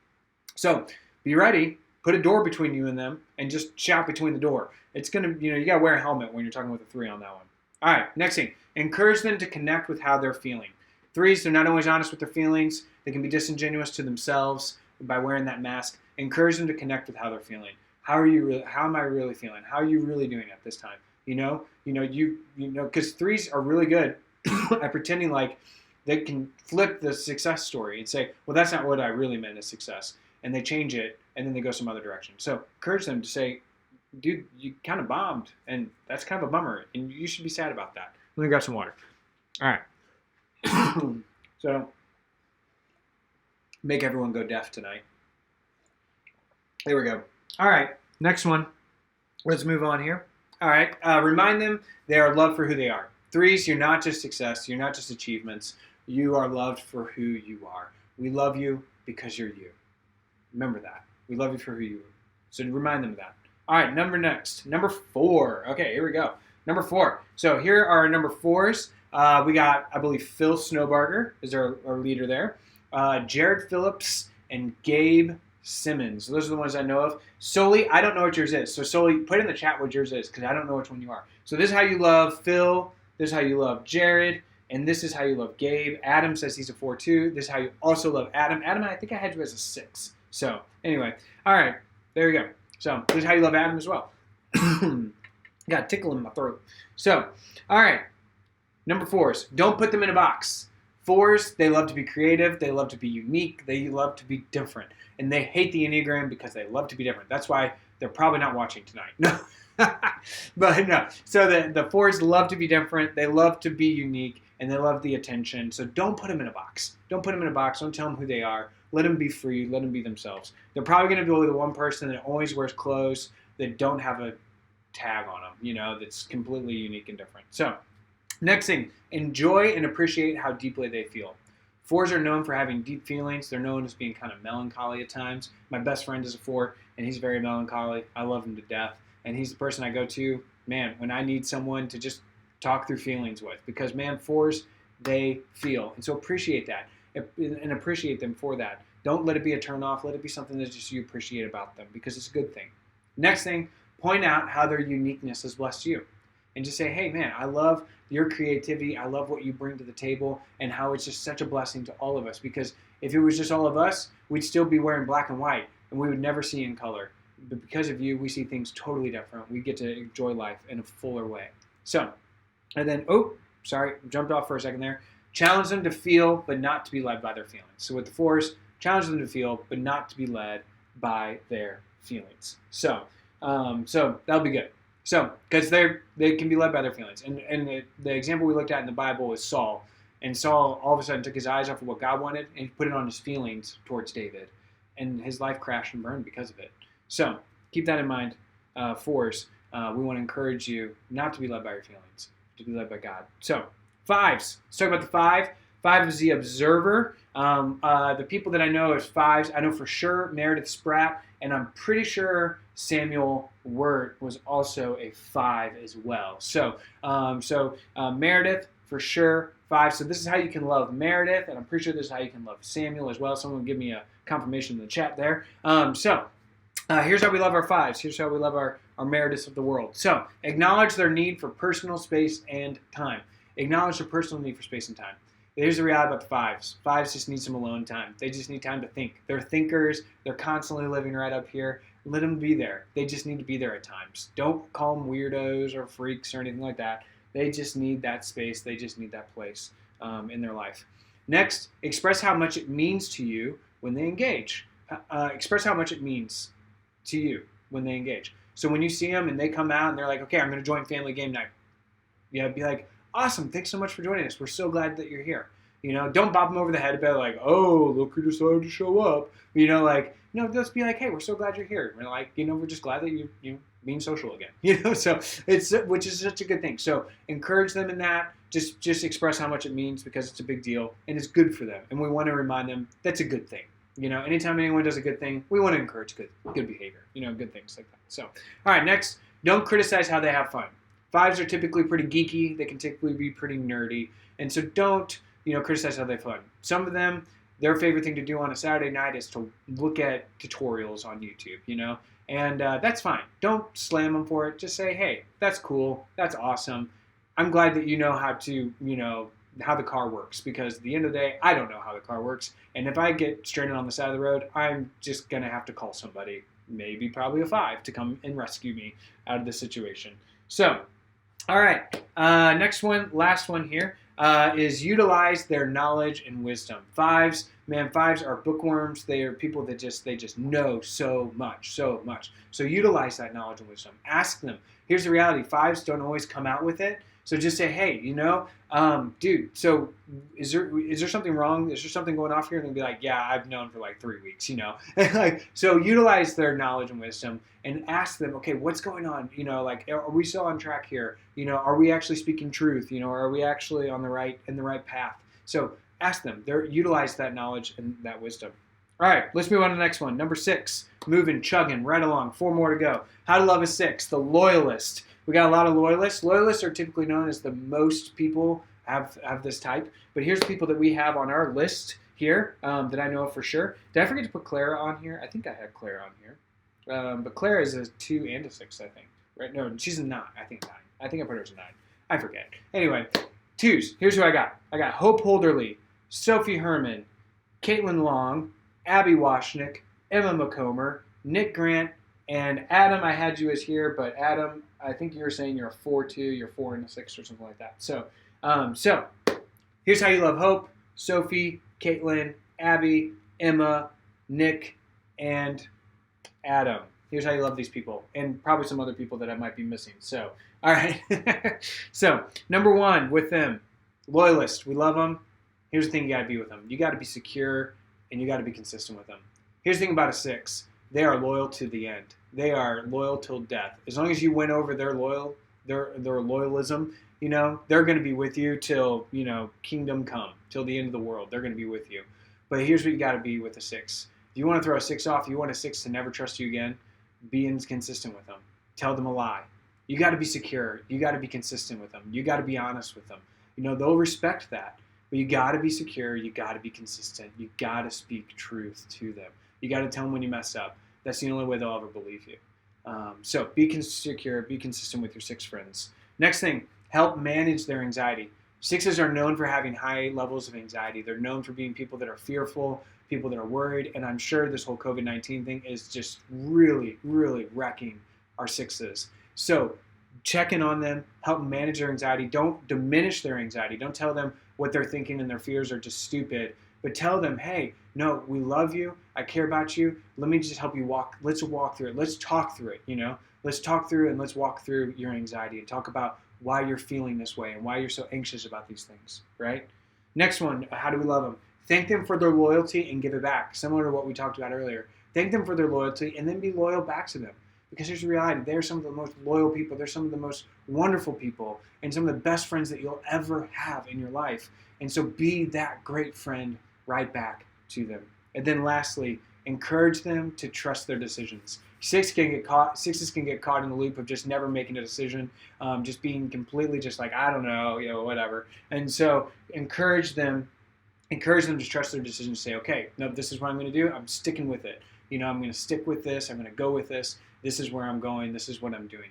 So be ready. Put a door between you and them and just shout between the door. It's going to, you got to wear a helmet when you're talking with a 3 on that one. All right, next thing. Encourage them to connect with how they're feeling. 3s, they're not always honest with their feelings. They can be disingenuous to themselves by wearing that mask. Encourage them to connect with how they're feeling. How am I really feeling? How are you really doing at this time? Because 3s are really good at pretending like they can flip the success story and say, well, that's not what I really meant as success. And they change it, and then they go some other direction. So encourage them to say, dude, you kind of bombed, and that's kind of a bummer, and you should be sad about that. Let me grab some water. All right. So make everyone go deaf tonight. There we go. All right, next one. Let's move on here. All right, remind them they are loved for who they are. 3s, you're not just success. You're not just achievements. You are loved for who you are. We love you because you're you. Remember that. We love you for who you are. So remind them of that. All right, Number 4. Okay, here we go. Number 4. So here are our number 4s. We got, I believe, Phil Snowbarger is our leader there. Jared Phillips and Gabe Simmons. Those are the ones I know of. Soli, I don't know what yours is. So Soli, put in the chat what yours is because I don't know which one you are. So this is how you love Phil. This is how you love Jared. And this is how you love Gabe. Adam says he's a 4 too. This is how you also love Adam. Adam, I think I had you as a 6. So anyway, all right, there you go. So this is how you love Adam as well. Got a tickle in my throat. So, all right, number 4s. Don't put them in a box. 4s, they love to be creative. They love to be unique. They love to be different. And they hate the enneagram because they love to be different. That's why they're probably not watching tonight. No. But no. So the 4s love to be different. They love to be unique. And they love the attention. So don't put them in a box. Don't put them in a box. Don't tell them who they are. Let them be free. Let them be themselves. They're probably going to be the one person that always wears clothes that don't have a tag on them, that's completely unique and different. So next thing, enjoy and appreciate how deeply they feel. 4s are known for having deep feelings. They're known as being kind of melancholy at times. My best friend is a 4, and he's very melancholy. I love him to death. And he's the person I go to, man, when I need someone to just talk through feelings with. Because, man, 4s, they feel. And so appreciate that and appreciate them for that. Don't let it be a turn off. Let it be something that just you appreciate about them because it's a good thing. Next thing, point out how their uniqueness has blessed you. And just say, hey, man, I love your creativity. I love what you bring to the table and how it's just such a blessing to all of us. Because if it was just all of us, we'd still be wearing black and white and we would never see in color. But because of you, we see things totally different. We get to enjoy life in a fuller way. So, and then, jumped off for a second there. Challenge them to feel, but not to be led by their feelings. So with the 4s, challenge them to feel, but not to be led by their feelings. So that'll be good. So, because they can be led by their feelings. And the example we looked at in the Bible is Saul. And Saul all of a sudden took his eyes off of what God wanted and he put it on his feelings towards David. And his life crashed and burned because of it. So keep that in mind, 4s. We want to encourage you not to be led by your feelings, to be led by God. So 5s. Let's talk about the 5. 5 is the observer. The people that I know as 5s, I know for sure Meredith Spratt, and I'm pretty sure Samuel Wirt was also a 5 as well. So Meredith for sure 5. So this is how you can love Meredith, and I'm pretty sure this is how you can love Samuel as well. Someone give me a confirmation in the chat there. Here's how we love our 5s. Here's how we love our Merediths of the world. So acknowledge their need for personal space and time. Acknowledge their personal need for space and time. Here's the reality about the 5s. 5s just need some alone time. They just need time to think. They're thinkers. They're constantly living right up here. Let them be there. They just need to be there at times. Don't call them weirdos or freaks or anything like that. They just need that space. They just need that place in their life. Next, express how much it means to you when they engage. Express how much it means to you when they engage. So when you see them and they come out and they're like, okay, I'm going to join family game night. Be like, awesome, thanks so much for joining us. We're so glad that you're here. Don't bob them over the head about like, oh, look who decided to show up. Just be like, hey, we're so glad you're here. We're like, we're just glad that you being social again. So which is such a good thing. So encourage them in that. Just express how much it means because it's a big deal and it's good for them. And we want to remind them that's a good thing. Anytime anyone does a good thing, we want to encourage good behavior. Good things like that. So, all right, next, don't criticize how they have fun. 5s are typically pretty geeky. They can typically be pretty nerdy. And so don't, criticize how they have fun. Some of them, their favorite thing to do on a Saturday night is to look at tutorials on YouTube, and that's fine. Don't slam them for it. Just say, hey, that's cool. That's awesome. I'm glad that you know how to, how the car works, because at the end of the day, I don't know how the car works. And if I get stranded on the side of the road, I'm just going to have to call somebody, maybe probably a 5, to come and rescue me out of this situation. So, all right, next one, last one here, is utilize their knowledge and wisdom. 5s are bookworms. They are people that they just know so much. So utilize that knowledge and wisdom. Ask them. Here's the reality. 5s don't always come out with it. So just say, hey, dude, so is there something wrong? Is there something going off here? And they'll be like, yeah, I've known for like 3 weeks, So utilize their knowledge and wisdom and ask them, okay, what's going on? Are we still on track here? Are we actually speaking truth? Are we actually in the right path? So ask them. Utilize that knowledge and that wisdom. All right, let's move on to the next one. Number 6, moving, chugging, right along. 4 more to go. How to love a 6, the loyalist. We got a lot of loyalists. Loyalists are typically known as the most people have this type. But here's the people that we have on our list here that I know of for sure. Did I forget to put Clara on here? I think I had Clara on here. But Clara is a 2 and a 6, I think. Right? No, she's a 9. I think 9. I think I put her as a 9. I forget. Anyway, 2s. Here's who I got. I got Hope Holderly, Sophie Herman, Caitlin Long, Abby Washnick, Emma McComber, Nick Grant, and Adam. I had you as here, but Adam, I think you were saying you're a 4-2, you're 4 and a 6 or something like that. So here's how you love Hope, Sophie, Caitlin, Abby, Emma, Nick, and Adam. Here's how you love these people, and probably some other people that I might be missing. So, all right. So, number 1 with them, loyalist. We love them. Here's the thing you got to be with them. You got to be secure, and you got to be consistent with them. Here's the thing about a 6. They are loyal to the end. They are loyal till death. As long as you win over their loyalism, they're going to be with you till, kingdom come, till the end of the world. They're going to be with you. But here's what you got to be with a 6. If you want to throw a 6 off, you want a 6 to never trust you again, be inconsistent with them. Tell them a lie. You got to be secure. You got to be consistent with them. You got to be honest with them. They'll respect that. But you got to be secure. You got to be consistent. You got to speak truth to them. You got to tell them when you mess up. That's the only way they'll ever believe you. So be secure. Be consistent with your 6 friends. Next thing, help manage their anxiety. 6s are known for having high levels of anxiety. They're known for being people that are fearful, people that are worried, and I'm sure this whole COVID-19 thing is just really, really wrecking our 6s. So check in on them, help manage their anxiety. Don't diminish their anxiety. Don't tell them what they're thinking and their fears are just stupid. But tell them, hey, no, we love you. I care about you. Let me just help you walk. Let's walk through it. Let's talk through it, Let's talk through and let's walk through your anxiety and talk about why you're feeling this way and why you're so anxious about these things, right? Next one, how do we love them? Thank them for their loyalty and give it back, similar to what we talked about earlier. Thank them for their loyalty and then be loyal back to them. Because here's the reality. They're some of the most loyal people. They're some of the most wonderful people and some of the best friends that you'll ever have in your life. And so be that great friend right back to them. And then lastly, encourage them to trust their decisions. 6s can get caught in the loop of just never making a decision, just being completely just like, I don't know, whatever. And so encourage them to trust their decisions. Say, okay, no, this is what I'm going to do. I'm sticking with it. I'm going to stick with this. I'm going to go with this. This is where I'm going. This is what I'm doing.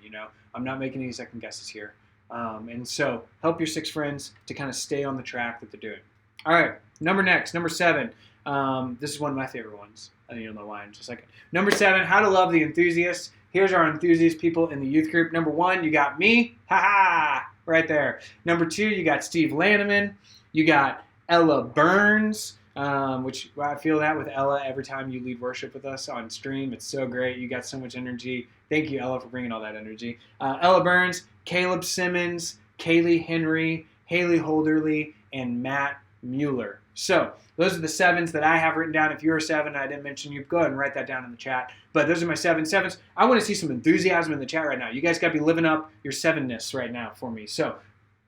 I'm not making any second guesses here. And so help your 6 friends to kind of stay on the track that they're doing. All right, number 7. This is one of my favorite ones. You'll know why in just a second. Number 7, how to love the enthusiasts. Here's our enthusiast people in the youth group. Number 1, you got me. Ha-ha! Right there. Number 2, you got Steve Lanneman. You got Ella Burns, which I feel that with Ella every time you lead worship with us on stream. It's so great. You got so much energy. Thank you, Ella, for bringing all that energy. Ella Burns, Caleb Simmons, Kaylee Henry, Haley Holderly, and Matt Mueller. So those are the 7s that I have written down. If you're a 7, I didn't mention you, go ahead and write that down in the chat. But those are my 7s. I want to see some enthusiasm in the chat right now. You guys got to be living up your 7-ness right now for me. So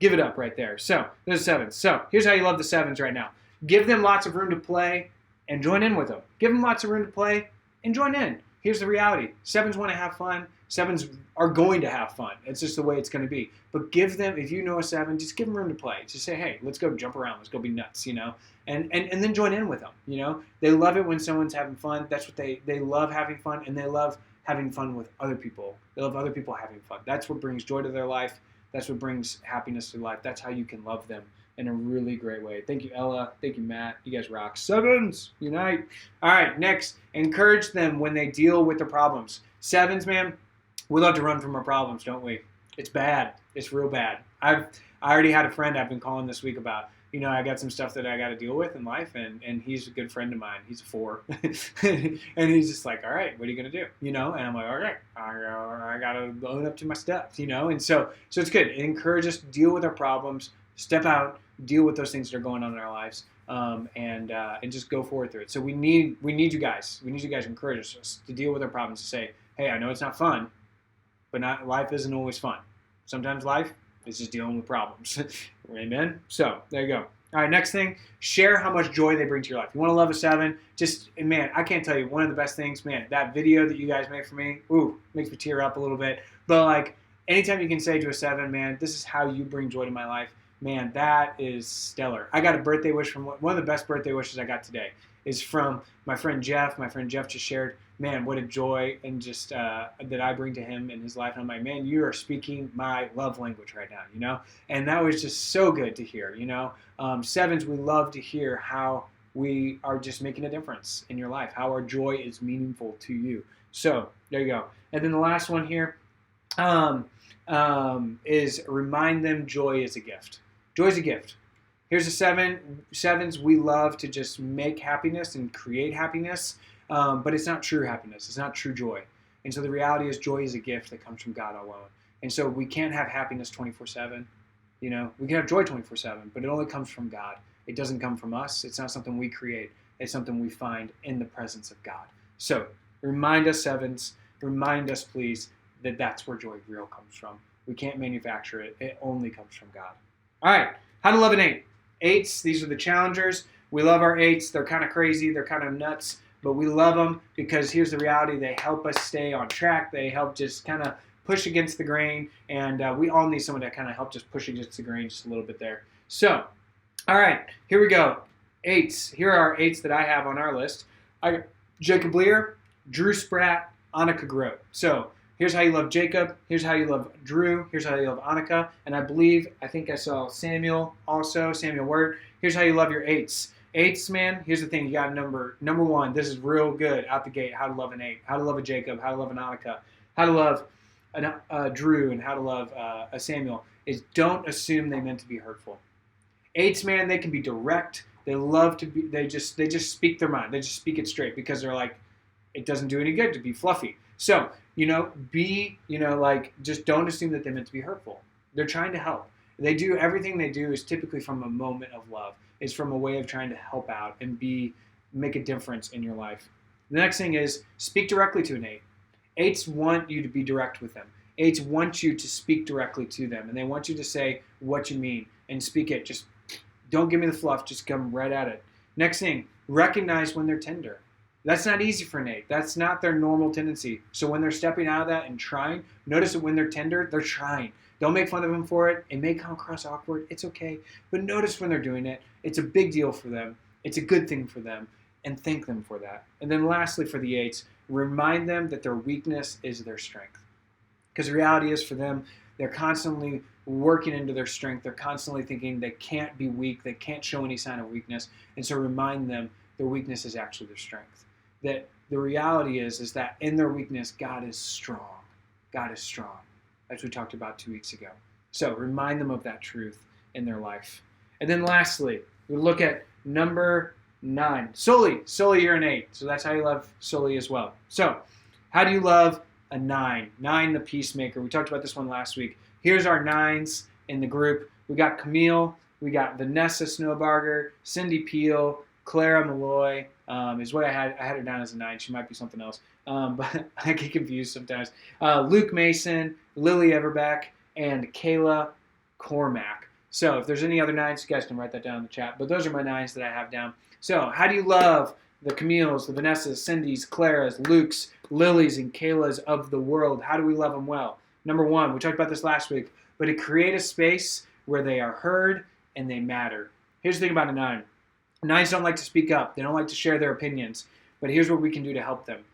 give it up right there. So those are 7s. So here's how you love the 7s right now. Give them lots of room to play and join in with them. Give them lots of room to play and join in. Here's the reality. 7s want to have fun. 7s are going to have fun. It's just the way it's going to be. But give them, if you know a 7, just give them room to play. Just say, hey, let's go jump around. Let's go be nuts, you know. And then join in with them, you know. They love it when someone's having fun. That's what they love, having fun, and they love having fun with other people. They love other people having fun. That's what brings joy to their life. That's what brings happiness to life. That's how you can love them in a really great way. Thank you, Ella. Thank you, Matt. You guys rock. 7s, unite. All right, next, encourage them when they deal with the problems. 7s, man, we love to run from our problems, don't we? It's bad. It's real bad. I already had a friend I've been calling this week about, you know, I got some stuff that I got to deal with in life, and he's a good friend of mine. He's a 4. And he's just like, all right, what are you going to do? You know, and I'm like, all right, I got to own up to my stuff, you know? And so it's good. It encourages us to deal with our problems, step out, deal with those things that are going on in our lives, and just go forward through it. So we need you guys. We need you guys to encourage us to deal with our problems, to say, hey, I know it's not fun, but life isn't always fun. Sometimes life is just dealing with problems. Amen? So there you go. All right, next thing, share how much joy they bring to your life. You want to love a 7, and man, I can't tell you, one of the best things, man, that video that you guys made for me, makes me tear up a little bit. But like, anytime you can say to a 7, man, this is how you bring joy to my life, man, that is stellar. I got a birthday wish from one of the best birthday wishes I got today is from my friend Jeff. My friend Jeff just shared, man, what a joy and just that I bring to him in his life. And I'm like, man, you are speaking my love language right now, you know? And that was just so good to hear, you know? 7s, we love to hear how we are just making a difference in your life, how our joy is meaningful to you. So there you go. And then the last one here is remind them joy is a gift. Joy is a gift. Here's a 7. 7s, we love to just make happiness and create happiness, but it's not true happiness. It's not true joy. And so the reality is joy is a gift that comes from God alone. And so we can't have happiness 24/7. You know, we can have joy 24/7, but it only comes from God. It doesn't come from us. It's not something we create. It's something we find in the presence of God. So remind us, 7s, remind us, please, that that's where joy real comes from. We can't manufacture it. It only comes from God. All right, how to love an 8. 8s, these are the challengers. We love our 8s. They're kind of crazy. They're kind of nuts, but we love them because here's the reality. They help us stay on track. They help just kind of push against the grain, and we all need someone to kind of help just push against the grain just a little bit there. So, all right, here we go. 8s. Here are our 8s that I have on our list. I got Jacob Lear, Drew Spratt, Annika Grote. So here's how you love Jacob. Here's how you love Drew. Here's how you love Annika. And I think I saw Samuel also, Samuel Wirt. Here's how you love your 8s. 8s, man, here's the thing. You got number 1. This is real good out the gate. How to love an 8. How to love a Jacob. How to love an Annika. How to love Drew and how to love a Samuel is don't assume they meant to be hurtful. 8s, man, they can be direct. They love to be. They just speak their mind. They just speak it straight because they're like, it doesn't do any good to be fluffy. So just don't assume that they meant to be hurtful. They're trying to help. Everything they do is typically from a moment of love. It's from a way of trying to help out and make a difference in your life. The next thing is speak directly to an 8. 8s want you to be direct with them. 8s want you to speak directly to them, and they want you to say what you mean and speak it. Just don't give me the fluff. Just come right at it. Next thing, recognize when they're tender. That's not easy for an 8. That's not their normal tendency. So when they're stepping out of that and trying, notice that when they're tender, they're trying. Don't make fun of them for it. It may come across awkward. It's okay. But notice when they're doing it. It's a big deal for them. It's a good thing for them. And thank them for that. And then lastly, for the 8s, remind them that their weakness is their strength. Because the reality is for them, they're constantly working into their strength. They're constantly thinking they can't be weak. They can't show any sign of weakness. And so remind them their weakness is actually their strength. That the reality is that in their weakness, God is strong. God is strong, as we talked about 2 weeks ago. So remind them of that truth in their life. And then lastly, We look at number 9. Sully, you're an 8. So that's how you love Sully as well. So how do you love a 9? 9, the peacemaker. We talked about this one last week. Here's our 9s in the group. We got Camille, we got Vanessa Snowbarger, Cindy Peel, Clara Malloy is what I had. I had her down as a 9. She might be something else, but I get confused sometimes. Luke Mason, Lily Everbeck, and Kayla Cormack. So if there's any other 9s, you guys can write that down in the chat. But those are my 9s that I have down. So how do you love the Camille's, the Vanessa's, Cindy's, Clara's, Luke's, Lily's, and Kayla's of the world? How do we love them well? Number 1, we talked about this last week, but to create a space where they are heard and they matter. Here's the thing about a 9. 9s don't like to speak up. They don't like to share their opinions. But here's what we can do to help them.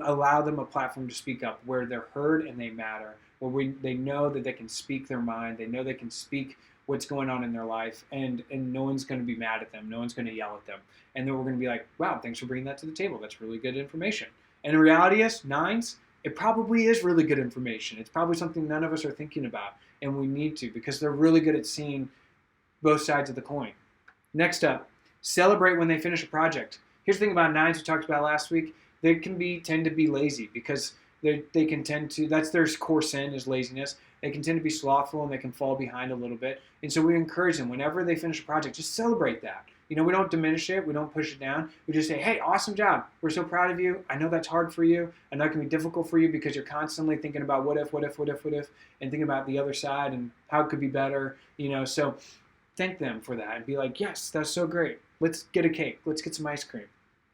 Allow them a platform to speak up where they're heard and they matter. Where they know that they can speak their mind. They know they can speak what's going on in their life, and no one's going to be mad at them. No one's going to yell at them. And then we're going to be like, wow, thanks for bringing that to the table. That's really good information. And the reality is, 9s, it probably is really good information. It's probably something none of us are thinking about, and we need to, because they're really good at seeing both sides of the coin. Next up, celebrate when they finish a project. Here's the thing about 9s we talked about last week. They tend to be lazy because they can tend to, that's their core sin is laziness. They can tend to be slothful and they can fall behind a little bit. And so we encourage them whenever they finish a project, just celebrate that. You know, we don't diminish it. We don't push it down. We just say, hey, awesome job. We're so proud of you. I know that's hard for you. I know it can be difficult for you because you're constantly thinking about what if, and thinking about the other side and how it could be better, you know. So thank them for that and be like, yes, that's so great. Let's get a cake. Let's get some ice cream.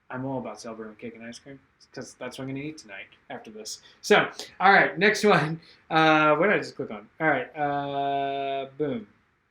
I'm all about celebrating cake and ice cream because that's what I'm going to eat tonight after this. So, all right, next one. What did I just click on? All right, boom.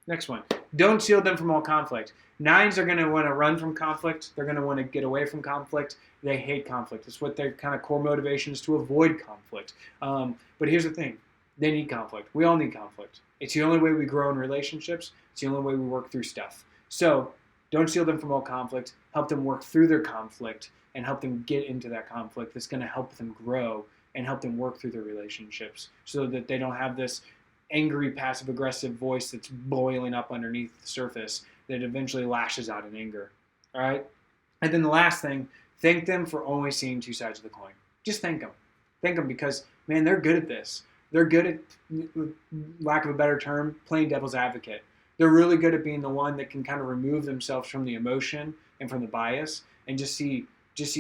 Next one. Don't shield them from all conflict. 9s are going to want to run from conflict. They're going to want to get away from conflict. They hate conflict. It's what their kind of core motivation is, to avoid conflict. But here's the thing. They need conflict. We all need conflict. It's the only way we grow in relationships. It's the only way we work through stuff. So don't shield them from all conflict. Help them work through their conflict and help them get into that conflict that's going to help them grow and help them work through their relationships so that they don't have this angry, passive-aggressive voice that's boiling up underneath the surface that eventually lashes out in anger. All right? And then the last thing, thank them for always seeing two sides of the coin. Just thank them. Thank them because, man, they're good at this. They're good at, lack of a better term, playing devil's advocate. They're really good at being the one that can kind of remove themselves from the emotion and from the bias and just see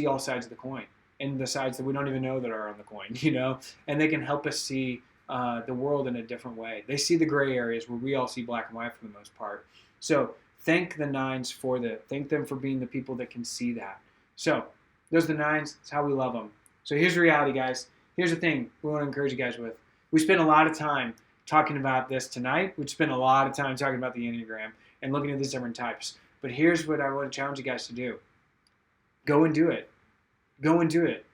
all sides of the coin and the sides that we don't even know that are on the coin, you know? And they can help us see the world in a different way. They see the gray areas where we all see black and white for the most part. So thank the 9s for that. Thank them for being the people that can see that. So those are the 9s. That's how we love them. So here's the reality, guys. Here's the thing we want to encourage you guys with. We spent a lot of time talking about this tonight. We spent a lot of time talking about the enneagram and looking at these different types. But here's what I want to challenge you guys to do. Go and do it. Go and do it.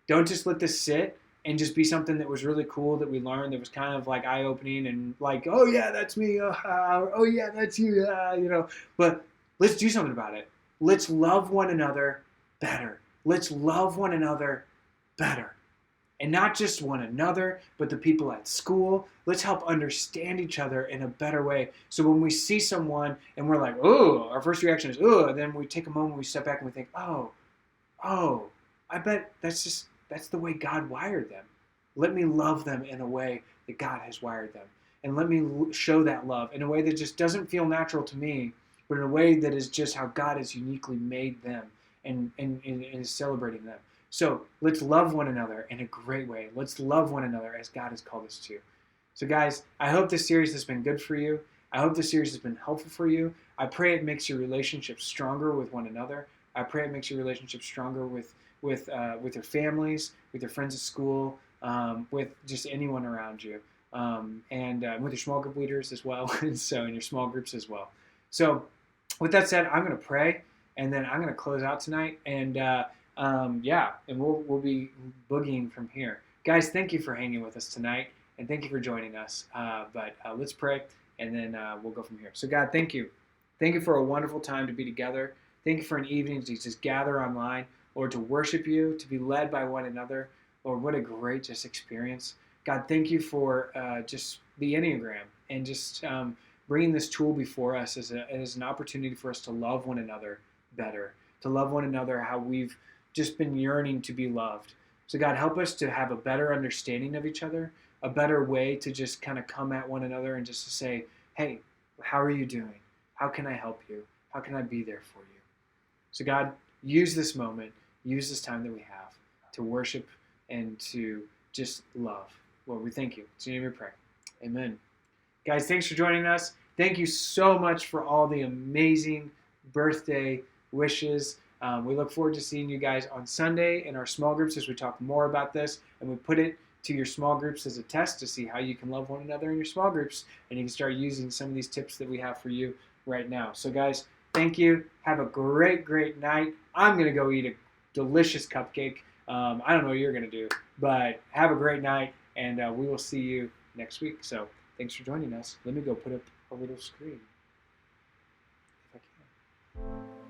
Don't just let this sit and just be something that was really cool that we learned that was kind of like eye-opening and like, oh yeah, that's me. Oh yeah, that's you. You know. But let's do something about it. Let's love one another better. Let's love one another better. And not just one another, but the people at school. Let's help understand each other in a better way. So when we see someone and we're like, oh, our first reaction is, oh, and then we take a moment, we step back and we think, oh, I bet that's the way God wired them. Let me love them in a way that God has wired them. And let me show that love in a way that just doesn't feel natural to me, but in a way that is just how God has uniquely made them and is celebrating them. So let's love one another in a great way. Let's love one another as God has called us to. So guys, I hope this series has been good for you. I hope this series has been helpful for you. I pray it makes your relationship stronger with one another. I pray it makes your relationship stronger with your families, with your friends at school, with just anyone around you, and with your small group leaders as well, and so in your small groups as well. So with that said, I'm going to pray, and then I'm going to close out tonight, and and we'll be boogieing from here. Guys, thank you for hanging with us tonight, and thank you for joining us. But let's pray, and then we'll go from here. So God, thank you. Thank you for a wonderful time to be together. Thank you for an evening to just gather online, or to worship you, to be led by one another. Lord, what a great just experience. God, thank you for just the enneagram and just bringing this tool before us as an opportunity for us to love one another better, to love one another how we've just been yearning to be loved. So God, help us to have a better understanding of each other, a better way to just kind of come at one another and just to say, hey, how are you doing? How can I help you? How can I be there for you? So God, use this moment, use this time that we have to worship and to just love. Lord, we thank you. In your name we pray. Amen. Guys, thanks for joining us. Thank you so much for all the amazing birthday wishes. We look forward to seeing you guys on Sunday in our small groups as we talk more about this, and we put it to your small groups as a test to see how you can love one another in your small groups, and you can start using some of these tips that we have for you right now. So guys, thank you. Have a great, great night. I'm going to go eat a delicious cupcake. I don't know what you're going to do, but have a great night, and we will see you next week. So thanks for joining us. Let me go put up a little screen if I can.